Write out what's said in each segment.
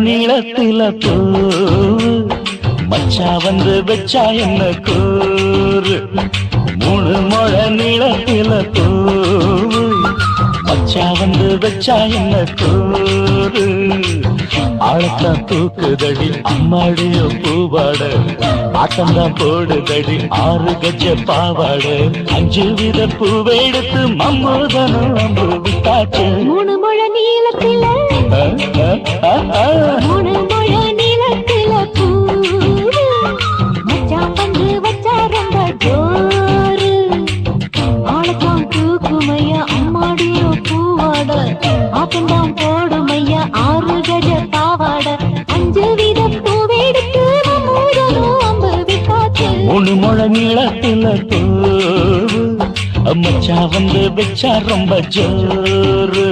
நீளத்தில பூவு மச்சா வந்து வச்சா என்ன கூறு 3 முழ நீளத்தில பூவு மச்சா வந்து வச்சா என்ன கூறு ஆழத்தான் தூக்குதடி அம்மாடிய பூவாட ஆட்டம்தான் போடுதடி 6 கஜ பாவாட 5 வித பூவை எடுத்து மம்மூதனும் அம்பு விட்டாச்சு 3 முழ நீளத்தில 3 முழ நீளத்தில பூவு மச்சா வந்து வச்சா ரொம்ப ஜோரு ஆழத்தான் தூக்குமையா அம்மாடிய பூவாட ஆட்டம்தான் போடுமையா 6 கஜ பாவாட 5 வித பூவை எடுத்து மம்மூதனும் அம்பு விட்டாச்சு 3 முழ நீளத்தில பூவு மச்சா வந்து வச்சா ரொம்ப ஜோரு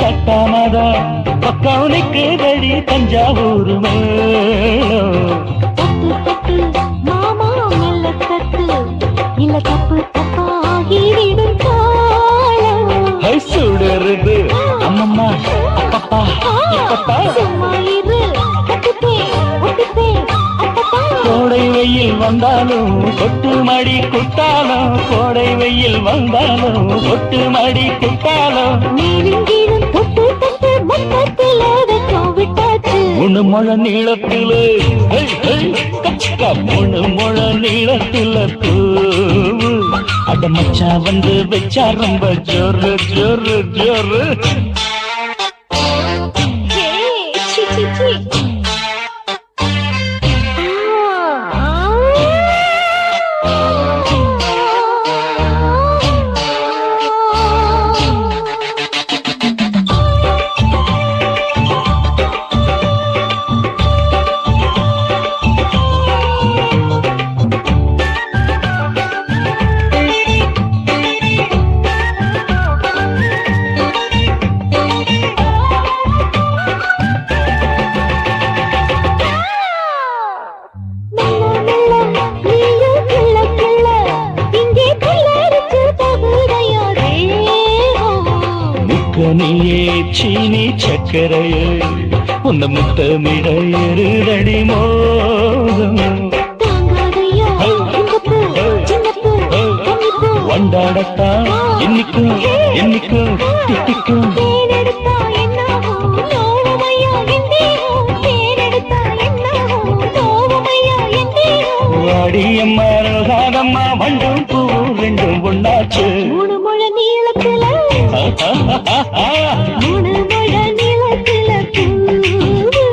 கட்டாமதா பக்கம் நிற்குதடி தஞ்சாவூர் மேளம் தட்டு மாமா மெல்ல தட்டு இல்ல தப்பு தப்பாகிவிடும் காலம் சுடருது அம்மம்மா அப்பப்பா இப்பப்பா சும்மா இரு ஒட்டுப்பே கோடை வெயில் வந்தாலும் கொட்டு மடி குத்தாலும் கோடை வெயில் வந்தாலும் கொட்டு மடி குத்தாலும் நீரின் தொட்டு மொத்தத்தில் வெக்கம் விட்டாச்சு 3 முழ நீளத்தில 3 முழ நீளத்தில பூவு அட மச்சா வந்து வச்சா ரொம்ப ஜோரு ஜோரு ஜோரு நீயே சீனி சக்கரையே உந்த முத்தமிட எருதடி மோகம் வண்டாடத்தான் என்னைக்கும் என்னைக்கும் திட்டிக்கும் வாடியம்மா ரோசாதம்மா வண்டும் பூ ரெண்டும் ஒண்ணாச்சு 3 முழ நீளத்தில 3 முழ நீளத்தில பூவு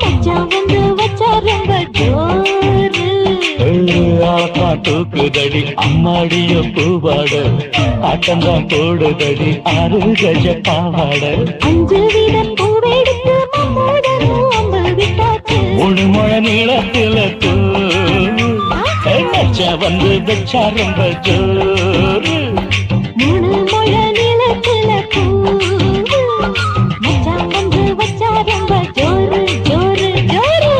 மச்சா வந்து வச்சா ரொம்ப ஜோரு தூக்குதடி அம்மாடிய பூவாட ஆட்டம்தான் போடுதடி 6 கஜ பாவாட 5 வித பூவை எடுத்து மம்மூதனும் அம்பு விட்டாச்சு 3 முழ நீளத்தில மச்சா வந்து வச்சா ரொம்ப ஜோரு 3 முழ நீளத்தில பூவு மச்சா வந்து வச்சா ரொம்ப ஜோரு ஜோரு ஜோரு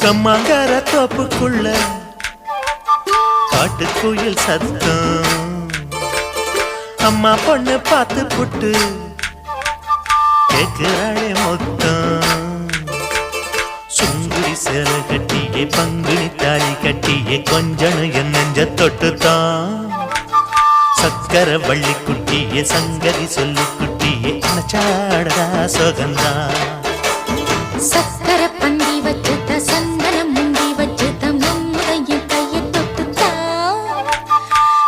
கம்மாங்கர தோப்புக்குள்ள காட்டுக்குயில் சத்தம் அம்மா பொண்ணு பார்த்து புட்டு கேக்குறாளே மொத்தம் சுங்குடி சேலை கட்டி கட்டியே பங்குனி தாலி கட்டியே கொஞ்சனு என் நெஞ்ச தொட்டுத்தான் சக்கர வள்ளி குட்டியே சங்கதி சொல்லு குட்டியே அனச்சாடதா சோகந்தான் சக்கர பந்தி வச்சுத சந்தனம் முந்தி வச்சுத மம்முதையும் கையை தொட்டுத்தான்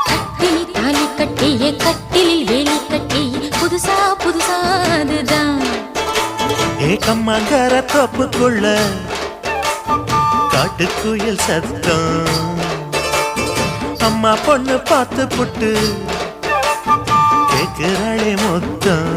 கட்டினி தாலி கட்டியே கட்டிலில் வேலி கட்டியே புதுசா புதுசா அதுதான் ஏக்கம்மாங்கர தோப்புக்குள்ள காட்டுக்குயில் சத்தம் அம்மா பொண்ணு பார்த்து புட்டு கேக்குறாளே மொத்தம்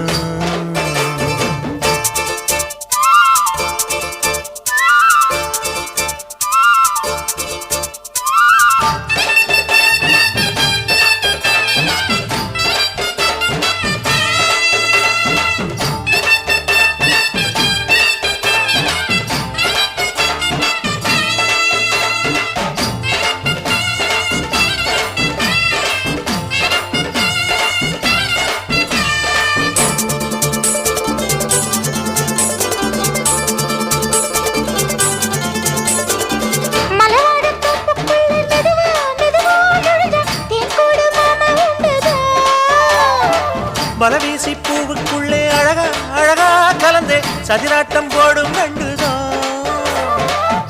மலவீசி பூவுக்குள்ளே அழகா அழகா கலந்தே சதிராட்டம் போடும் கண்டுதான்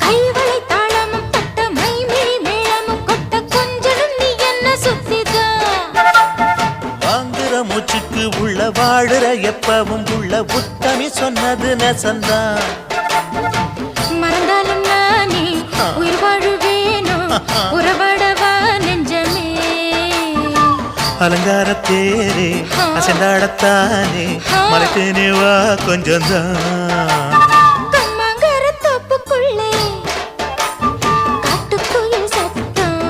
கைவளை தாளமும் பட்ட மைமிழி மேளமும் கொட்ட கொஞ்சனும் நீ என்ன சுத்திதான் வாங்குற மூச்சுக்கு உள்ள வாழுற எப்பவும் உள்ள உத்தமி சொன்னது நெசந்தான் மறந்தாலும் நானே உயிர் வாழுவேனோ உறவாடவா நெஞ்சமே அலங்கார தேரே அசைந்தாடத்தானே மறைத்தேனே வா கொஞ்சம்தான் கம்மாங்கர தோப்புக்குள்ளே காட்டுக்குயில் சத்தம்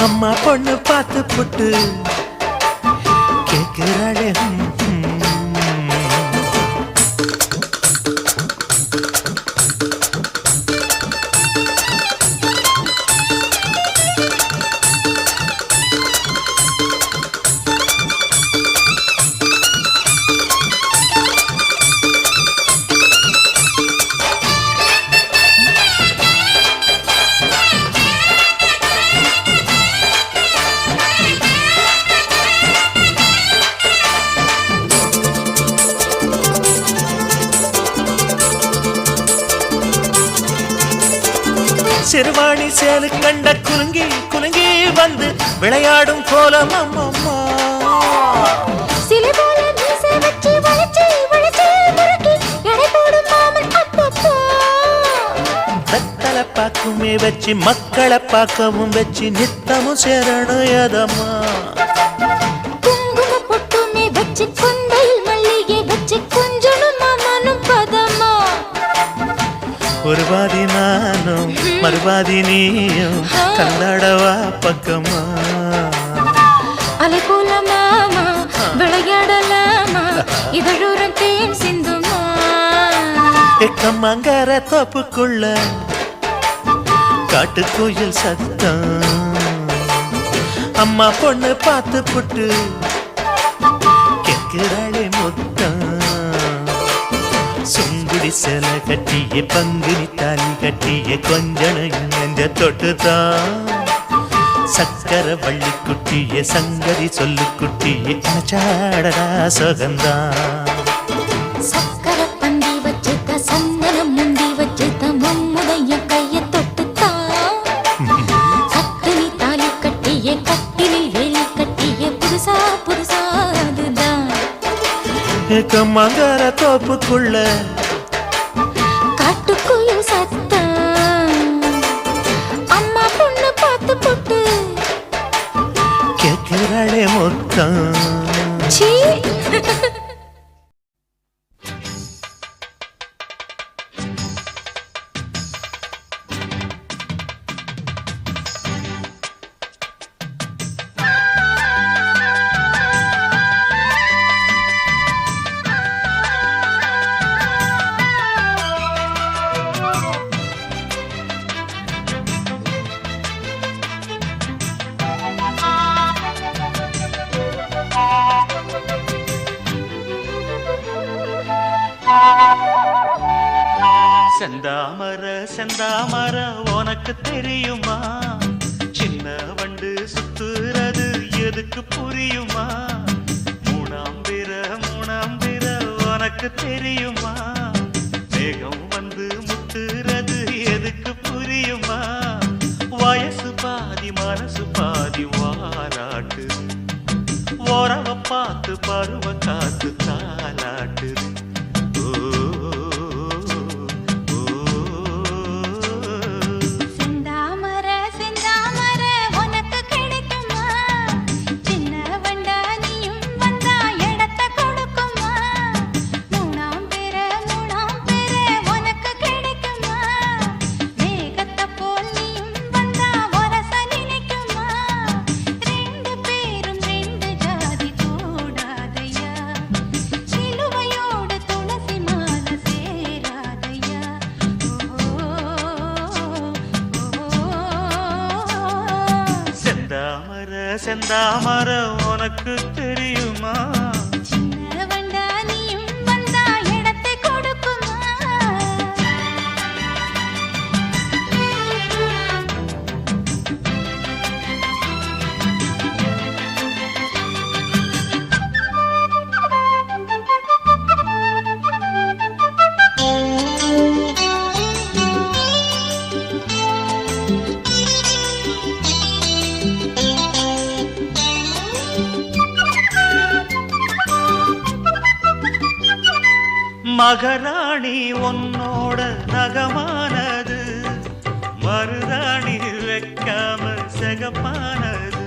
அம்மா பொண்ணு பார்த்து புட்டு கேட்கிறாளே சிறுவாணி சேலு கண்ட குலுங்கி குலுங்கி வந்து விளையாடும் கோலம் அம்மம்மா சிலை போல மீசை வச்சு வளைச்சு வளைச்சு முறுக்கி எடை போடும் மாமன் அப்பப்பா வெத்தலை பாக்குமே வச்சு மக்களை பார்க்கவும் வச்சு நித்தமும் சேரணும் எதம்மா குங்கும பொட்டுமே வச்சு கொண்டையில் மல்லிகை வச்சு கொஞ்சனும் மாமனும் பதமா ஒரு பாதி நானும் மறுபாதி நீயும் கந்தாடவா பக்கமா அலை போல மாமா விளையாடலாமா இதழூரம் தேன் சிந்துமா எக்கம்மாங்கர தோப்புக்குள்ள காட்டுக்குயில் சத்தம் அம்மா பொண்ணு பார்த்து புட்டு கேட்கிறாளே மொத்தம் சுங்குடி சேலை கட்டியே பங்குனி தாலி கட்டியே கொஞ்சனையும் நெஞ்ச தொட்டுதான் சக்கர வள்ளி குட்டியே சங்கதி சொல்லு குட்டியே அனச்சாடடா சோகந்தான் சக்கர பந்தி வச்சுத சந்தனம் முந்தி வச்சுத மம்முதைய கையை தொட்டுத்தான் கட்டினி தாலி கட்டியே கட்டிலில் வேலி கட்டியே புதுசா புதுசா அதுதான் ஏக்கம்மாங்கர தோப்புக்குள்ள காட்டுக்குயில் சத்தம் அம்மா பொண்ணு பார்த்து போட்டு கேட்கிறாளே மொத்தம் சீ செந்தாமர செந்தாமர உனக்கு தெரியுமா சின்ன வண்டு சுத்துறது எதுக்கு புரியுமா மூணாம்பிர உனக்கு தெரியுமா மேகம் வந்து முத்துறது எதுக்கு புரியுமா வயசு பாதி மனசு பாதி வாராட்டு ஓரவ பார்த்து பருவ காத்து தாலாட்டுது செந்தாமர உனக்கு தெரியுமா சின்ன வண்டா நீயும் வந்தா இடத்தை கொடுக்குமா மகராணி உன்னோட நகமானது மருதாணி வைக்காம செகப்பானது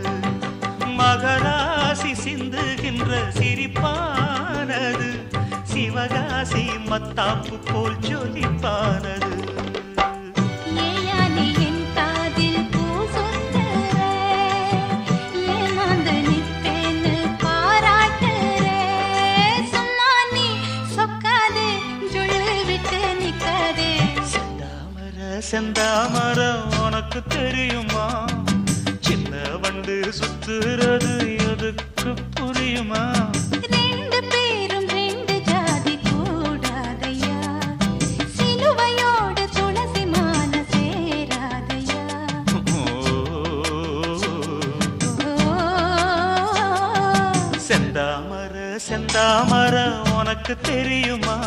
மகராசி சிந்துகின்ற சிரிப்பானது சிவகாசி மத்தாப்பு போல் ஜொலிப்பானது செந்தாமர உனக்கு தெரியுமா சின்ன வண்டு சுத்துறது எதுக்கு புரியுமா ரெண்டு பேரும் ரெண்டு ஜாதி கூடாதையா சிலுவையோடு துளசி மாலை சேராதையா செந்தாமர செந்தாமர உனக்கு தெரியுமா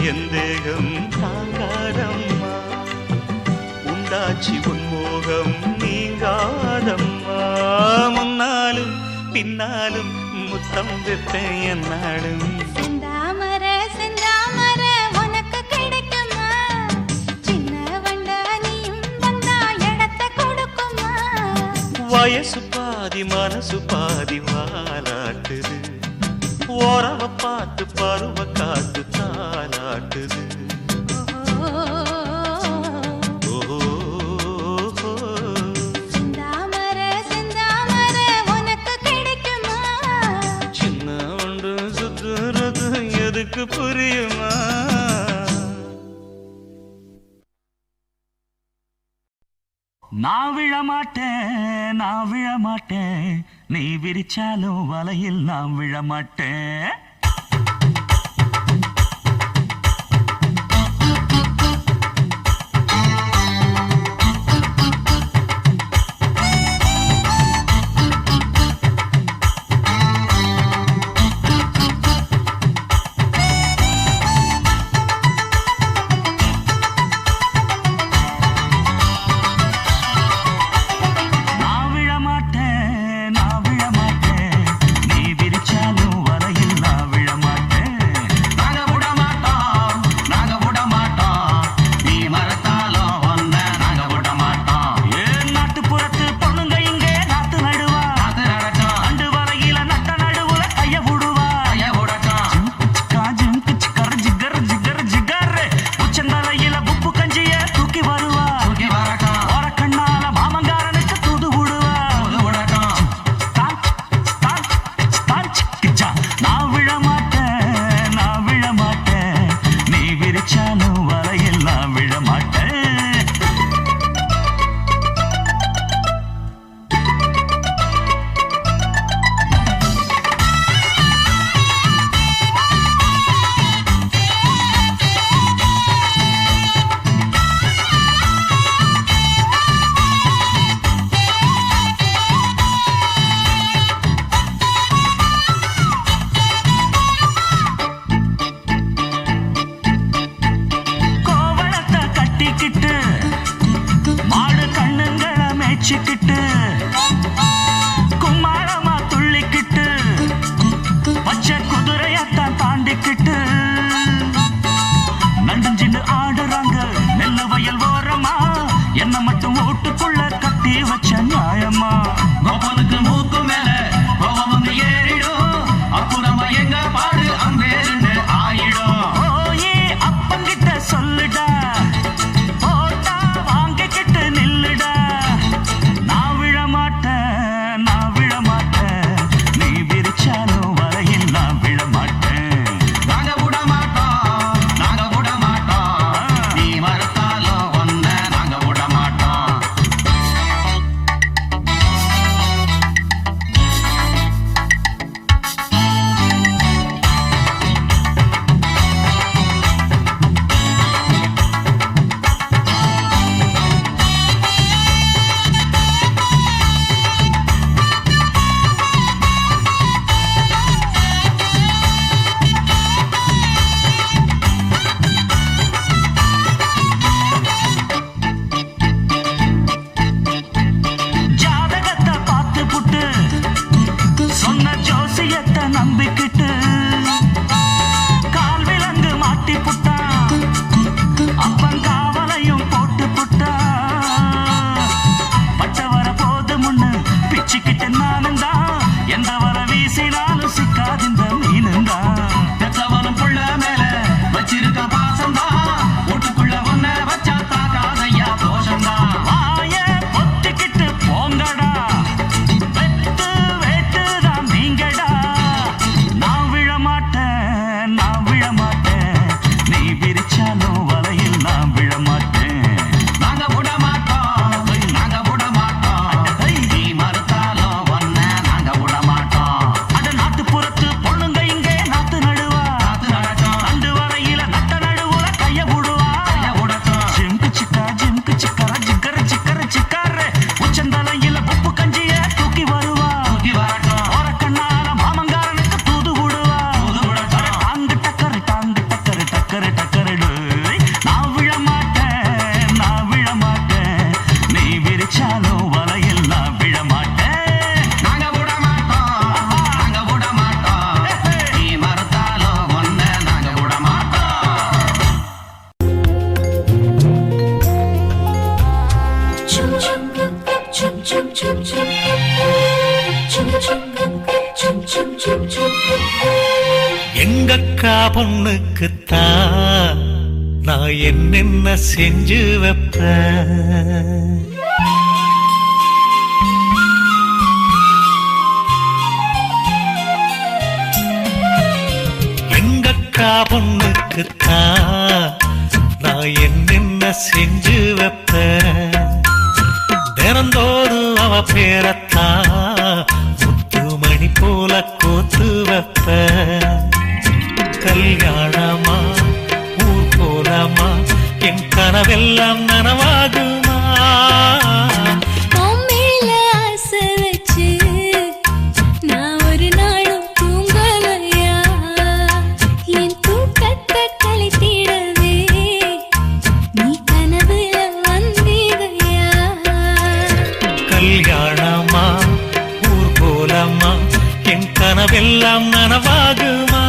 எந்தேகம் தாங்காதம்மா உண்டாச்சி உன்மோகம் நீங்காதம்மா முன்னாலும் பின்னாலும் முத்தம் வைப்பேன் என்னாலும் செந்தாமர செந்தாமர உனக்கு கிடைக்குமா சின்ன வண்டா நீயும் வந்தா இடத்தை கொடுக்குமா வயசு பாதி மனசு பாதி வாலாட்டுது ஓரவ பார்த்து பருவ காத்து தாலாட்டுது செந்தாமர செந்தாமர உனக்கு கிடைக்குமா சின்ன ஒன்று சுத்துறது எதுக்கு புரியுமா நான் விழமாட்டேன் நீ விரிச்சாலும் வலையில் நான் விழமாட்டேன் நான் விழமாட்டேன் வச்சுக்கிட்டு கும்மாளமா துள்ளிக்கிட்டு பச்சை குதிரையத்தான் தாண்டிக்கிட்டு நடுஞ்சின்னு ஆடுறாங்க நெல்ல வயல் ஓரமா என்ன மட்டும் ஓட்டுக்குள்ள கட்டி வச்ச நியாயமா கோபாலுக்கு மூக்கு மேல கோபம் வந்து ஏறிடும் அப்புறமா எங்க பாடு அம்பேருன்னு ஆயிடும் ஓயே அப்பங்கிட்ட சொல்லுடா போட்டா வாங்கிக்கிட்டு நில்லுடா நான் விழ மாட்டேன் நீ விரிச்சாலும் வரையில் நான் விழ மாட்டேன் நாங்க விட மாட்டோம் நீ மறுத்தாலும் ஒன்ன நாங்க விட மாட்டோம் ஜாதகத்தை பார்த்து புட்டு சொன்ன ஜோசியத்தை நம்பிக்கிட்டு கால் விலங்கு மாட்டி புட்டா அப்பன் காவலையும் போட்டு புட்டா பட்ட வர போது முன்னு பிச்சுக்கிட்டு நானும் தான் எந்த வர வீசினாலும் சிக்காதிந்த மீனும் தான் பெத்தவனும் புள்ள மேல வச்சிருக்க பாசம்தான் வீட்டுக்குள்ள ஒன்ன வச்சா தாக்காதையா தோஷம்தான் வாய பொத்திக்கிட்டு போங்கடா வெட்டு வேட்டுதான் நீங்கடா நான் விழ மாட்டேன் நீ விரிச்சாலும் வலையில் நான் விழ மாட்டேன் நாங்க விட மாட்டோம் நீ மறுத்தாலும் ஒன்ன நாங்க விட மாட்டோம் அட நாட்டுப்புறத்து பொண்ணுங்க இங்கே நாத்து நடுவா காத்து நடக்கும் அண்டு வரையில நட்ட நடுவுல கைய விடுவா கைய விடட்டும். ஜிம்கு சிக்கர சிக்கர சிக்காரு உச்சந்தலையில உப்பு கஞ்சிய தூக்கி வருவா தூக்கி வரட்டும் ஓர கண்ணால மாமங்காரனுக்கு தூது விடுவா தூது விடட்டும். டாங்கு டக்கரு டோய். நான் விழ மாட்டேன் நீ விரிச்சாலும் வலையில் நான் விழ மாட்டேன் நாங்க விட மாட்டோம் நீ மறுத்தாலும் ஒன்ன நாங்க விட மாட்டோம் chum chum chum chum chum chum chum chum chum chum chum எங்கக்கா பொண்ணுக்குத்தான் நான் என்னென்ன செஞ்சு வைப்பேன் எங்கக்கா பொண்ணுக்குத்தான் நான் என்னென்ன செஞ்சு வைப்பேன் தினந்தோறும் அவ பேரத்தான் முத்துமணி போல கோத்து வைப்பேன் கல்யாணமா ஊர் போலமா என் கனவெல்லாம் நனவாகுமா மேல ஆசை வச்சு நான் ஒரு நாளும் தூங்கலையா என் தூக்கத்தை கலைத்திடவே நீ கனவுல வந்தீதையா கல்யாணமா ஊர் போலமா என் கனவெல்லாம் நனவாகுமா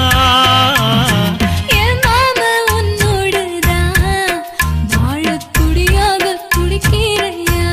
என் மாமா உன்னோடுதான் வாழ துடியாக துடிக்கிறையா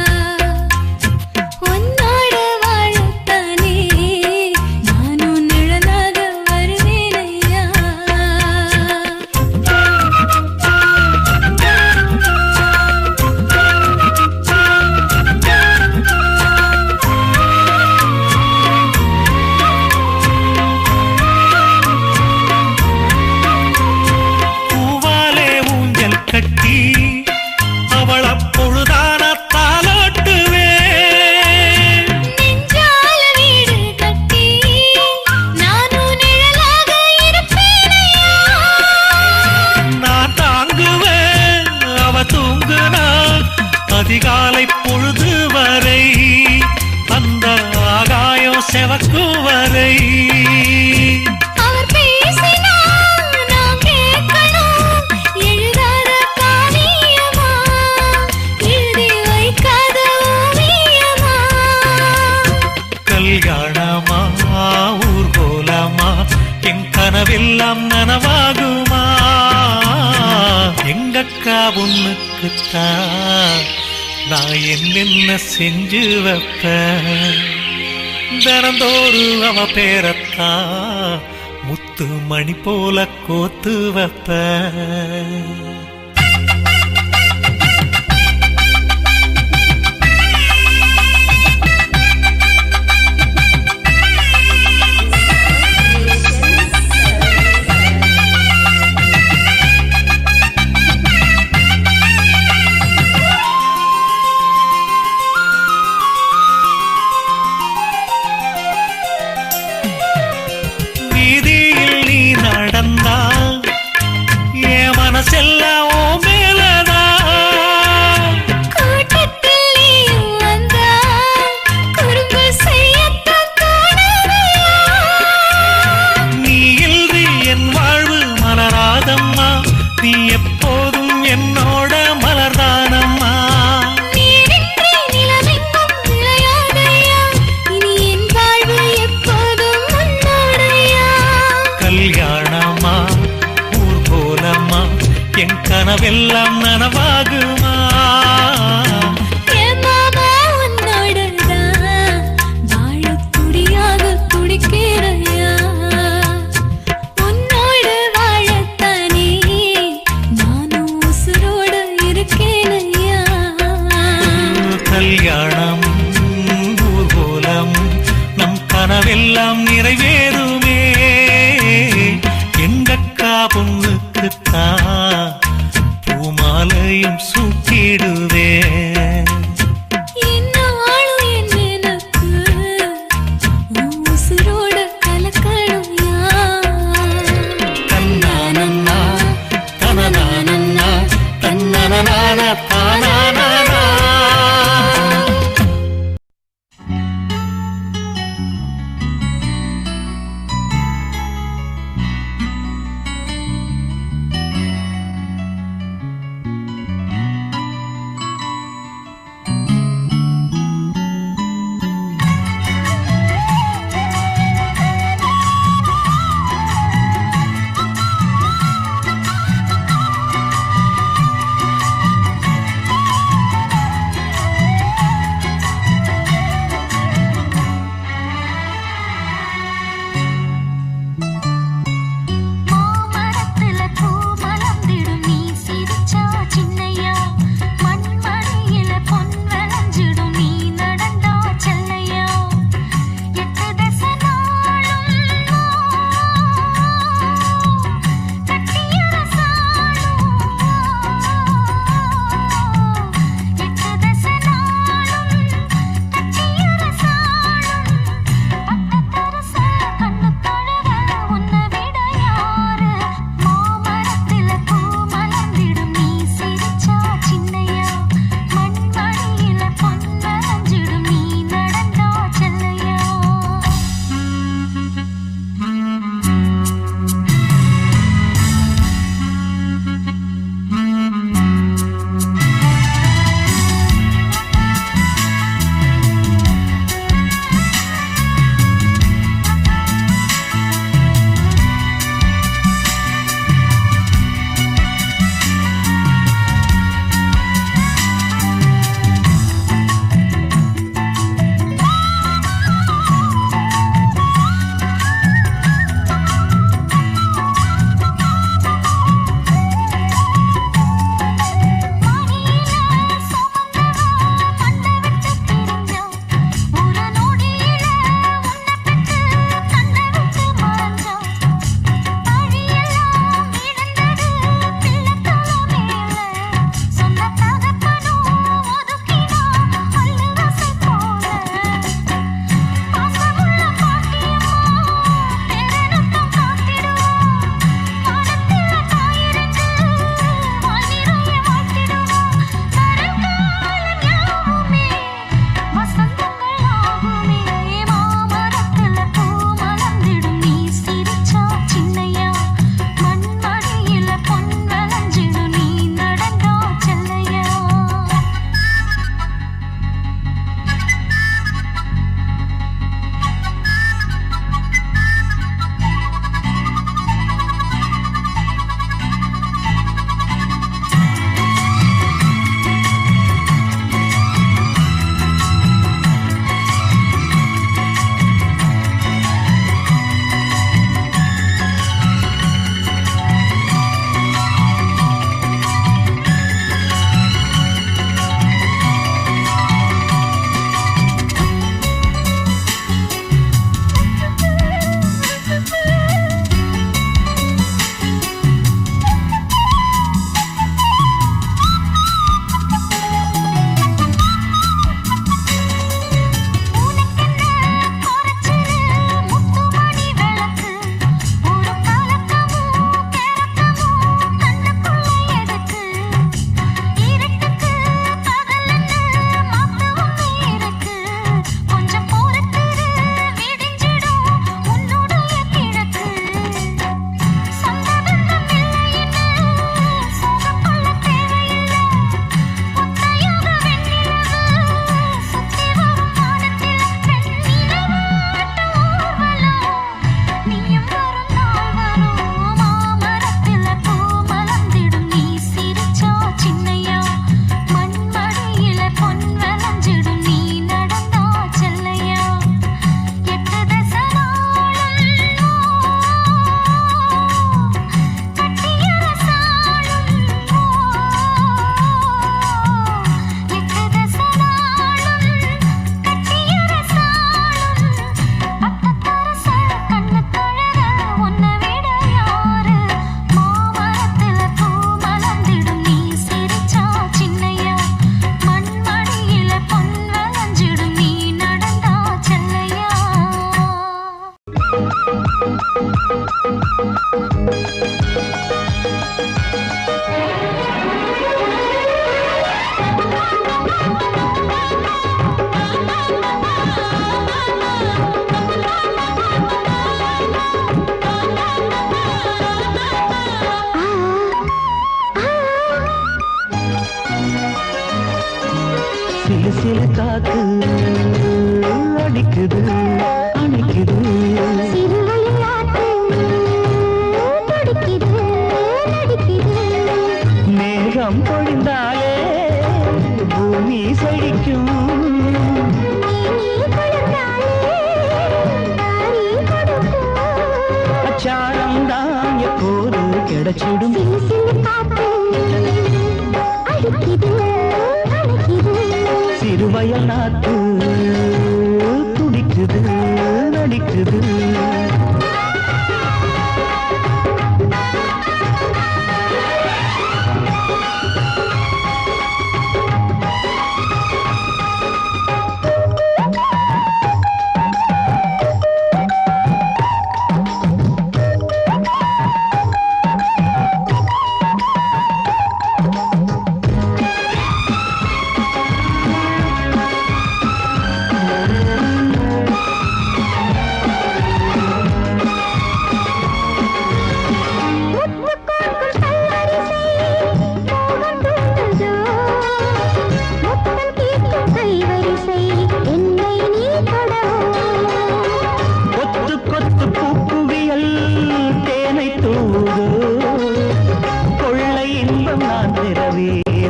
பொண்ணுக்குத்தான் நான் என்னென்ன செஞ்சு வைப்பேன். தினந்தோறு அவ பேரத்தான் முத்து மணி போல கோத்து வைப்பேன். வீதியில் நீ நடந்தா என் மனசெல்லாம் ஓ மேலதான். கூட்டத்தில் நீ வந்தா குறும்பு செய்யத்தான் தோணுதையா. நீ இல்றி என் வாழ்வு மலராதம்மா, நீ எப்போதும் என்னோட மலர்தானம்மா. நீரின்றி நிலவெங்கும் விளையாதையா, இனி என் வாழ்வு எப்போதும் உன்னோடையா. கல்யாணமா ஊர்கோலம்மா என் கனவெல்லாம் நனவாகுமா. என் மாமா உன்னோடதான் வாழத் துடியாக துடிக்கிறையா. உன்னோடு வாழத்தானே நானும் உசுரோடு இருக்கேனையா. கல்யாணம் ஊர்கோலம் நம் கனவெல்லாம் நிறைவேறுமே. எங்கக்கா பொண்ணுக்குத்தான் பூமாலையும் சூட்டிடுவேன். என்னாலும் என் எனக்கு உன் உசுரோட கலக்கணும்யா. தன்னானன்னா தனனானன்னா தன்னனனான தானானா. மேகம் பொழிந்தாலே பூமி செழிக்கும். அச்சாரம் தான் எப்போது கிடைச்சிடும். சிறுவயல் நாட்டு துடிக்குது நடிக்குது.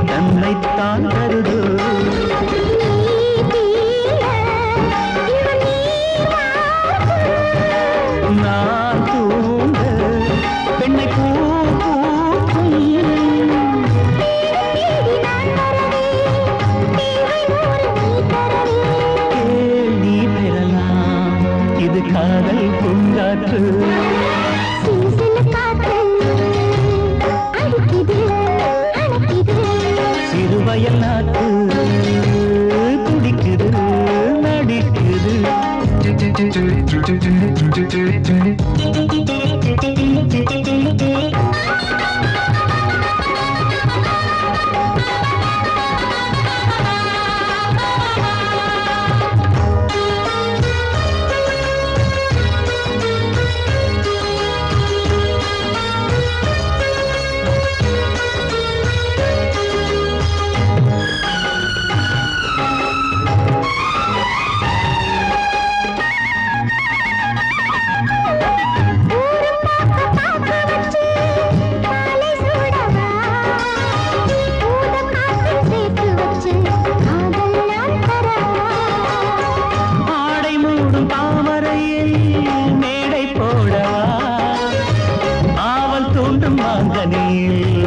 தன்னைத்தான் தருது. நான் தூங்க பெண்ணை பூ பூக்கும். நீ பெறலாம் இது காதல் பூங்காற்று. சிறுவயல் நாட்டு துடிக்குது நடிக்குது.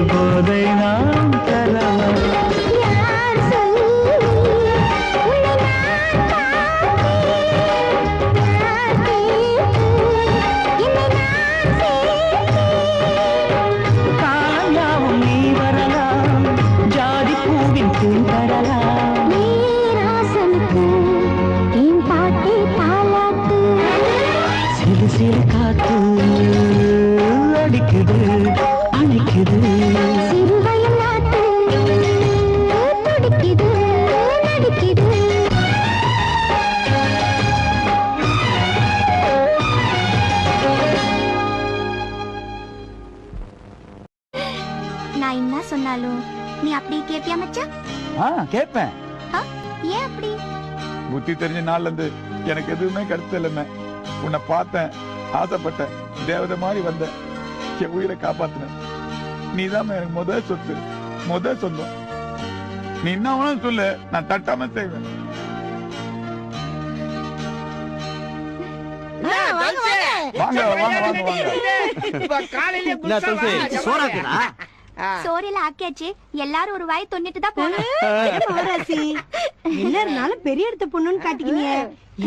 போதை நாம் தரவா. காயாவும் நீ வரலாம் ஜாதி பூவின் தேன் தரலாம். சிறு சிறு காத்து அடிக்குது அடிக்குது. சிறுவயல் நாட்டு துடிக்குது நடிக்குது. நான் என்ன சொன்னாலும் நீ அப்படி கேப்பியா மச்சான்? கேட்பேன். ஏன் அப்படி? புத்தி தெரிஞ்ச நாள்ல இருந்து எனக்கு எதுவுமே கருத்து இல்லைன்னு உன்னை பார்த்தேன், ஆசைப்பட்டேன், தேவதை மாதிரி வந்த என் உயிரை காப்பாத்தின. நீதான் எனக்கு முதல் சொத்து, முதல் சொந்தம். நீ என்ன வேணும் சொல்லு, நான் தட்டாம செய்வேன். வாங்க வாங்க வாங்க. சோறில ஆக்கியாச்சு, எல்லாரும் ஒரு வாய் தொண்ணிட்டு தான் போனோம். எல்லாருனாலும் பெரிய இடத்த பொண்ணுன்னு காட்டிக்கிங்க,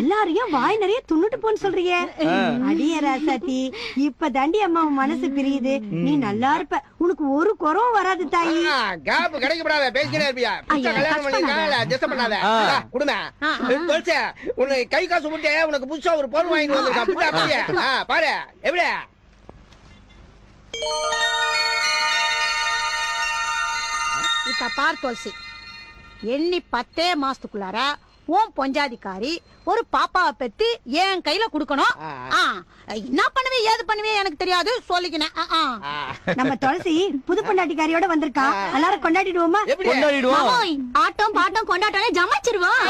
எல்லாரையும் வாய் நிறைய துண்ணுட்டு போன்னு சொல்றீங்க. அடிய ராசாத்தி, இப்ப தாண்டி அம்மா மனசு பிரியுது. நீ நல்லா இருப்ப, உனக்கு ஒரு குறவும் வராது தாயி. கேப் கிடைக்கப்படாத பேசிக்கிட்டே இருப்பியா? கல்யாணம் பண்ணிருக்காங்க, டிஸ்டர்ப் பண்ணாத. குடும்ப உனக்கு கை காசு முட்டே, உனக்கு புதுசா ஒரு பொருள் வாங்கி வந்திருக்கா. பாரு எப்படி இப்ப பார் துளசி, எண்ணி 10 மாசத்துக்குள்ளார உன் பொஞ்சாதிக்காரி ஒரு பாப்பாவை பெத்து என் கையில குடுக்கணும். என்ன பண்ணுவே ஏது பண்ணுவே எனக்கு தெரியாது சொல்லிக்கினேன். நம்ம துளசி புது பொண்டாட்டிக்காரியோட வந்திருக்கா, எல்லாரும் கொண்டாடிடுவோமா? ஆட்டம் பாட்டம் கொண்டாட்டம் ஜமாச்சிருவோம்.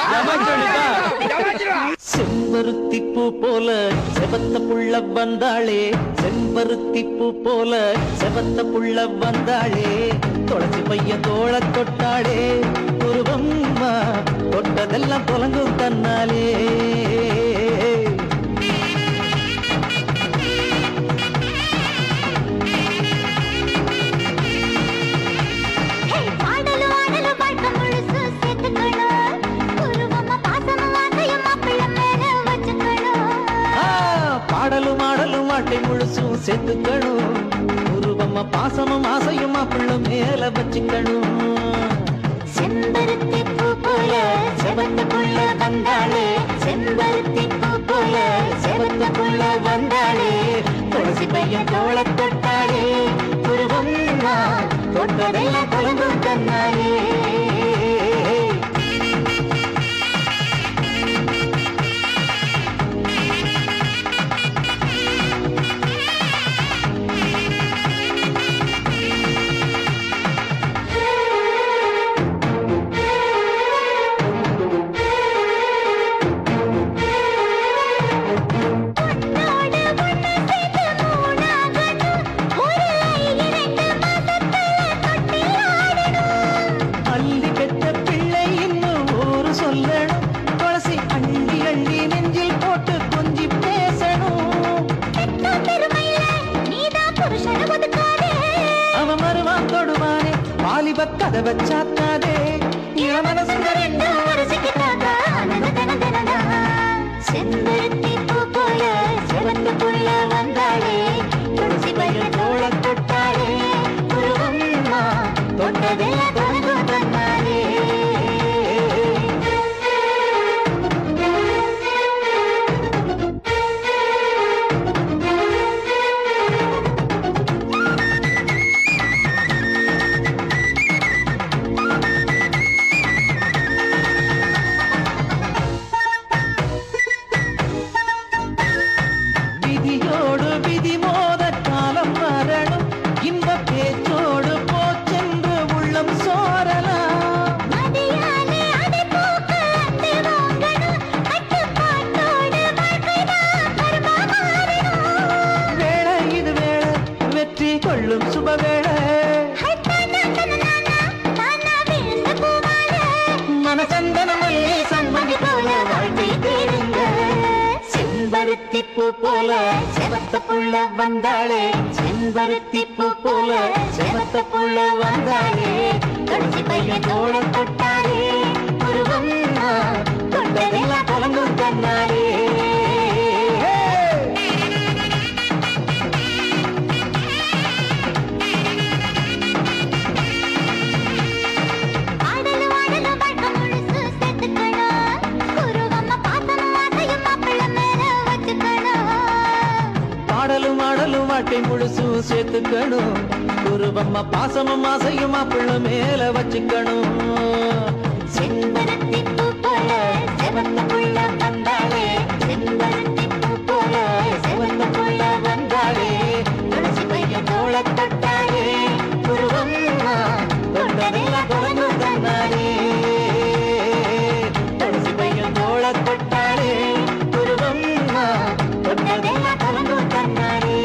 செம்பருத்தி பூ போல செவத்த புள்ள வந்தாளே, செம்பருத்தி பூ போல செவத்த புள்ள வந்தாளே, துளசி பையன் தோள தொட்டாளே, உருவம்மா தொட்டதெல்லாம் தொலங்கும் தன்னாலே. பாடலும் ஆடலும் வாட்டை முழுசும் சேர்த்துக்கணும், உருவமா பாசமும் ஆசையும் மாப்பிள்ள மேல வச்சுக்கணும். செம்பருத்தி பூ போல செவந்த புள்ள வந்தாளே, செம்பருத்தி பூ போல செவந்த புள்ள வந்தாளே, துளசி பையன் தோள தொட்டாளே, உருவம்மா தொட்டதெல்லாம் தொலங்கும் தன்னாலே. கதவை சாத்தாதே, செம்பருத்தி பூ போல செவந்த புள்ள வந்தாளே, துளசி பையன் தோள தொட்டாளே, உருவம்மா தொட்டதெல்லாம் தொலங்கும் தன்னாலே. செம்பருத்தி பூ போல செவத்த புள்ள வந்தாளே, செம்பருத்தி பூ போல செவத்த புள்ள வந்தாளே, துளசி பையன் தோள தொட்டாளே, உருவம்மா தொட்டதெல்லாம் தொலங்கும் தன்னாலே. பாடலும் ஆடலும் வாட்டை முழுசும் சேர்த்துக்கணும், உருவம்மா பாசமும் ஆசையும் மாப்பிள்ள மேல வச்சுக்கணும். செம்பருத்தி பூ போல செவந்த புள்ள வந்தாளே, செம்பருத்தி பூ போல செவந்த புள்ள வந்தாளே, துளசி பையன் தோள தொட்டாளே, உருவம்மா தொட்டதெல்லாம் தொலங்கும் தன்னாலே. துளசி பையன் தோள தொட்டாளே, உருவம்மா தொட்டதெல்லாம் தொலங்கும் தன்னாலே.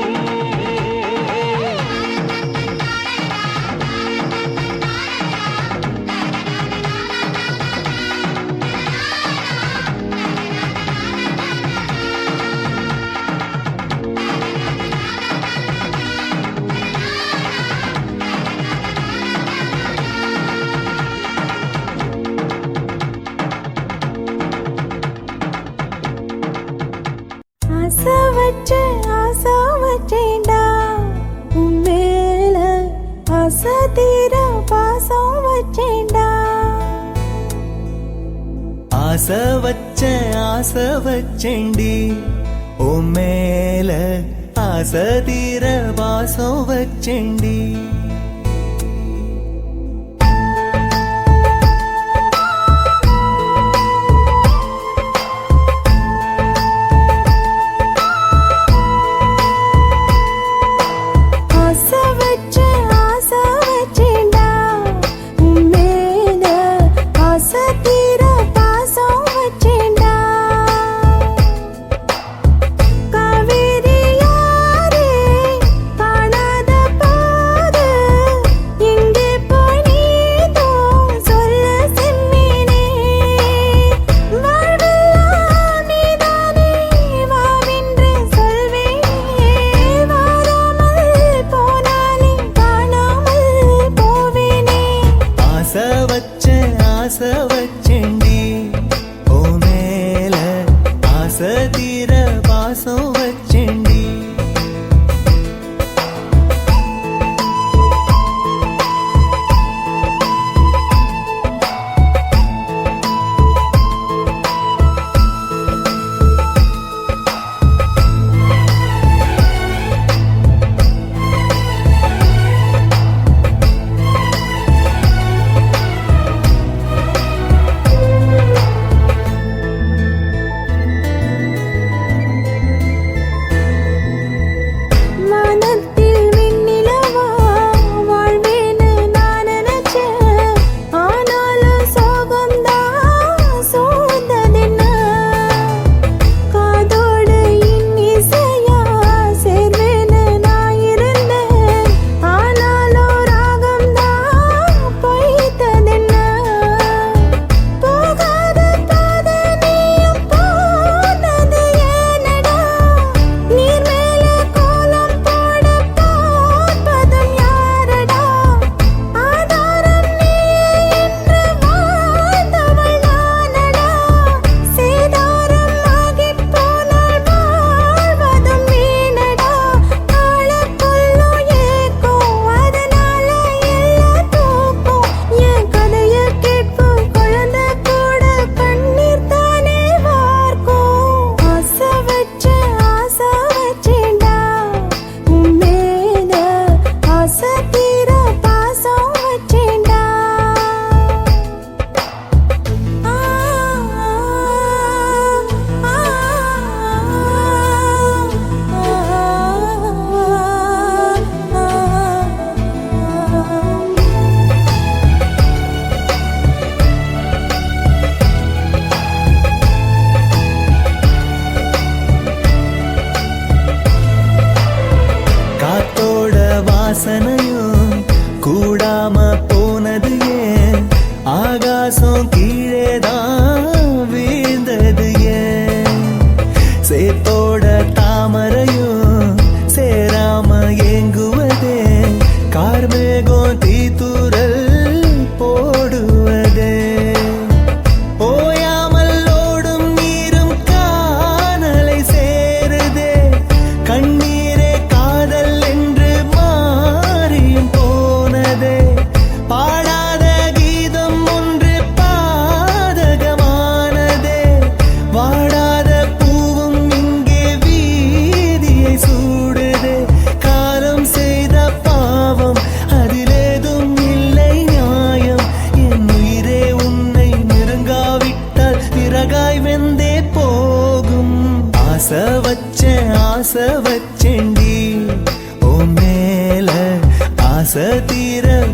ஆசை உம்மேல ஆசை தீர பாசம் வச்சேண்டா, ஆசை வச்சேண்டி உம்மேல ஆசை தீர பாசம் வச்சேண்டி.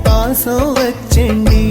பாசம் வச்சேண்டி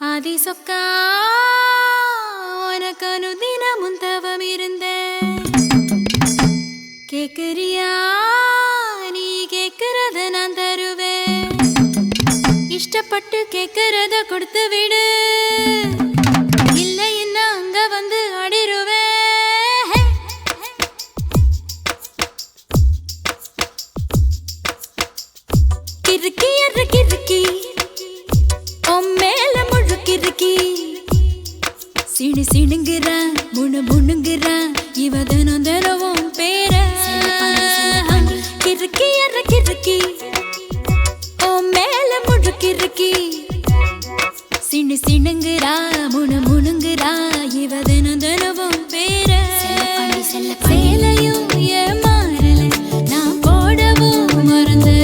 ஆதி சொக்கா உனக்கு அனுதினமும் தவம் இருந்தேன் கேக்குறியா நீ கேக்குறத நான் தருவேன் இஷ்டப்பட்டு கேக்குறத கொடுத்து விடு இல்லை என்ன அங்க வந்து அடிருவேன் கிறுக்கி எற கிறுக்கி மேல முழுக்கிருக்கி சிடு சிடுங்குறா முணு முணுங்குறா இவ தினம் தினவும் பேர கிறுக்கி எற கிறுக்கி ஓ மேல முழுக்கிருக்கி சிடு சிடுங்குறா முணு முணுங்குறா இவ தினம் தினவும் பேர சேலையும் ஏமாறல நான் போடவும் மறந்து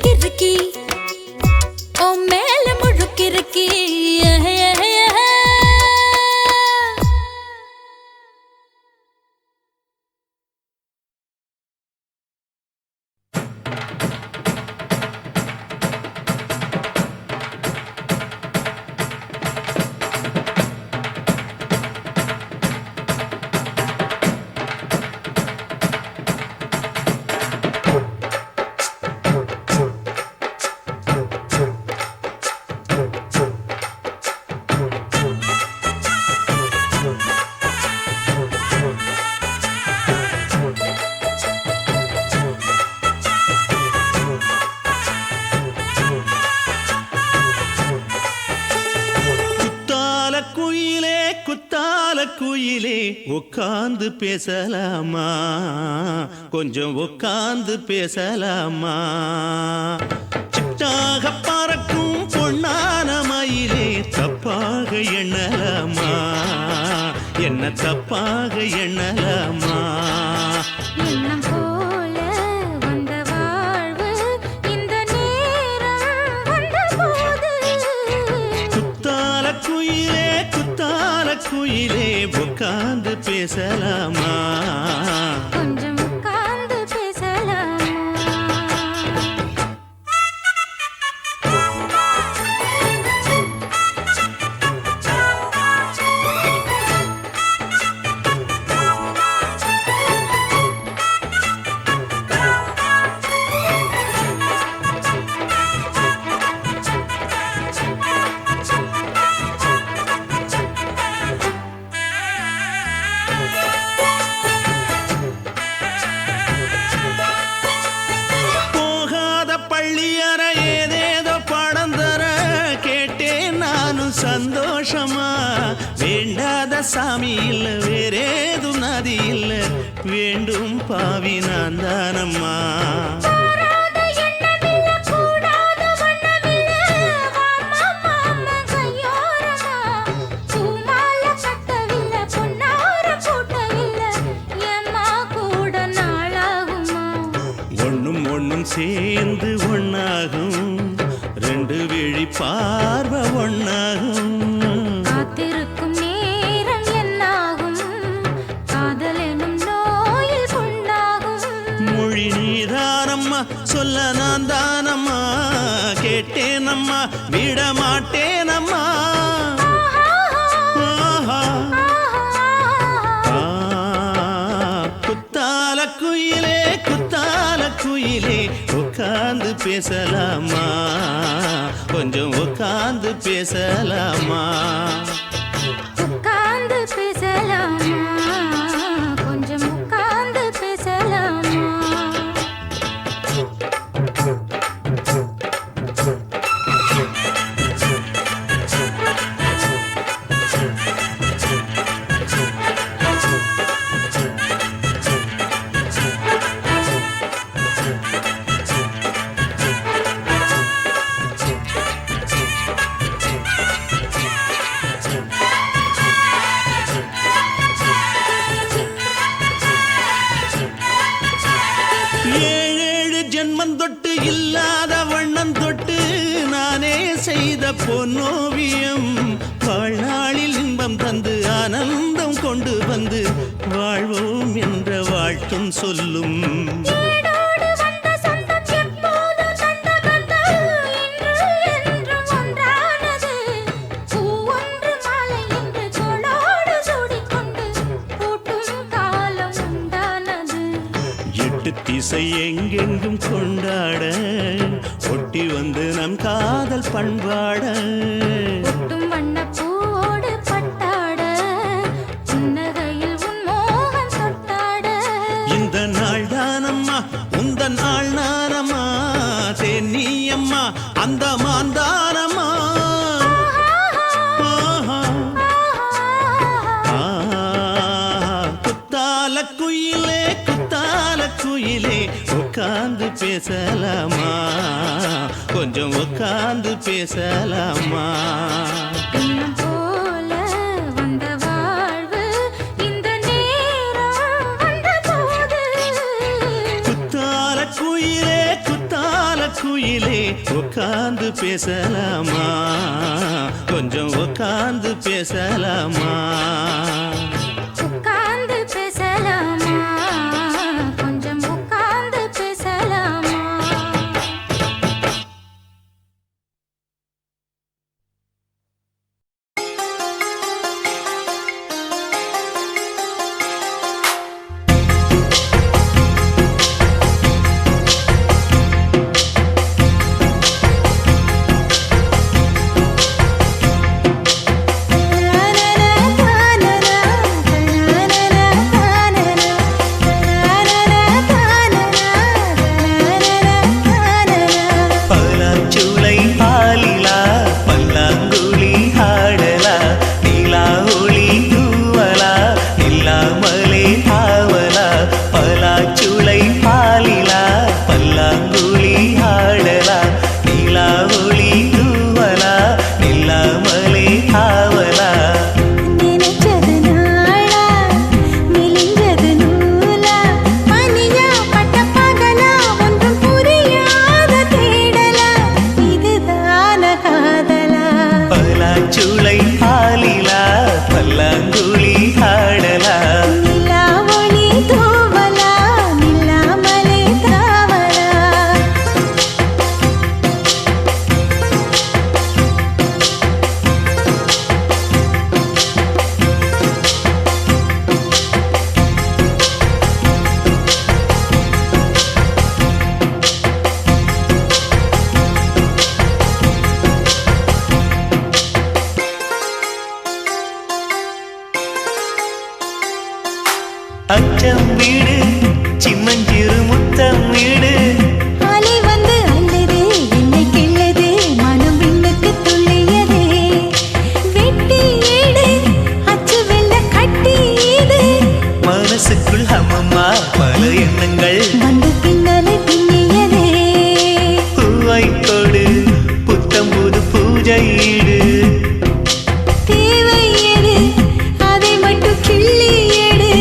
கிறுக்கி, ஓ மேல முழுக்கிறுக்கி. குயிலே உட்கார்ந்து பேசலாமா, கொஞ்சம் உட்கார்ந்து பேசலாமா. சிட்டாக பறக்கும் பொன்னான மயிலே தப்பாக எண்ணலாமா, என்ன தப்பாக எண்ணலாமா. எண்ணம் போல வந்த வாழ்வு இந்த நேரம் வந்தபோது குத்தால குயிலே குத்தால குயிலே உட்கார்ந்து பேசலாமா, கொஞ்சம் உட்கார்ந்து பேசலாமா. போகாத பள்ளியற ஏதேதோ படம் தர கேட்டேன் நானும் சந்தோஷமா. வேண்டாத சாமி இல்ல வேறேதும் நதி இல்ல, வேண்டும் பாவி நான் தானம்மா. கூடாத எண்ணமில்ல, கூடாத வண்ணமில்ல, வாமா மாமா கையோரமா. பூமால கட்டவில்லை, பொன்னார போட்டவில்லை, ஏம்மா கூட நாளாகுமா. ஒண்ணும் ஒண்ணும் சேர்ந்து ஒண்ணாகும், ரெண்டு விழி பார்வை ஒண்ணாகும். காத்திருக்கும் நேரம் என்னாகும், காதல் எனும் நோயில் புண்ணாகும். மொழி நீதானம்மா, சொல்ல நான் தானம்மா, கேட்டேனம்மா விட மாட்டேனம்மா. ஆஹா. ஆ, குத்தால குயிலே குத்தால குயிலே உட்கார்ந்து பேசலாமா, கொஞ்சம் உட்கார்ந்து பேசலாமா. உட்கார்ந்து பேசலாமா, கொஞ்சம் உட்கார்ந்து பேசலாமா. ஏழேழு ஜென்மம் தொட்டு இல்லாத வண்ணம் தொட்டு நானே செய்த பொன்னோவியம், வாழ்நாளில் இன்பம் தந்து ஆனந்தம் கொண்டு வந்து வாழ்வோம் என்ற வாழ்த்தும் சொல்லும். ஏடோடு வந்த சொந்தம் எப்போதும் தந்த பந்தம், இன்று என்றும் ஒன்றானது. பூ ஒன்று மாலை என்று தோளோடு சூடிக்கொண்டு பூட்டும் காலம் உண்டானது. எட்டு திசை எங்கெங்கும் கொண்டாட ஒட்டி வந்து நம் காதல் பண்பாட. ஒட்டும் வண்ணப் பூவோடு பட்டாட, புன்னகையில் உன் மோகம் தொட்டாட. இந்த நாள் தானம்மா உந்த நாள் நானம்மா, தென்னியம்மா அந்த மாந்தானம்மா. ஆஹா. ஆ, குத்தால குயிலே குத்தால குயிலே உட்கார்ந்து பேசலாமா, கொஞ்சம் உட்கார்ந்து பேசலாமா. எண்ணம் போல வந்த வாழ்வு இந்த நேரம் வந்தபோது குத்தால குயிலே குத்தால குயிலே உட்கார்ந்து பேசலாமா, கொஞ்சம் உட்கார்ந்து பேசலாமா. உட்கார்ந்து பேசலாமா, கொஞ்சம் உட்கார்ந்து பேசலாமா. na na na na na அச்சம் வீடு சின்னஞ்சிறு முத்தம் வீடு அலை வந்து அல்லது என்னை கிள்ளது மனம் விண்ணுக்கு துள்ளியதே வெட்டி ஏடு அச்சு வெள்ள கட்டி இது மனசுக்குள் அம்மம்மா பல எண்ணங்கள் வந்து பின்னலை பின்னியதே பூவை கொடு புத்தம் புது பூஜை ஈடு தேவை எது அதை மட்டும் கிள்ளி எடு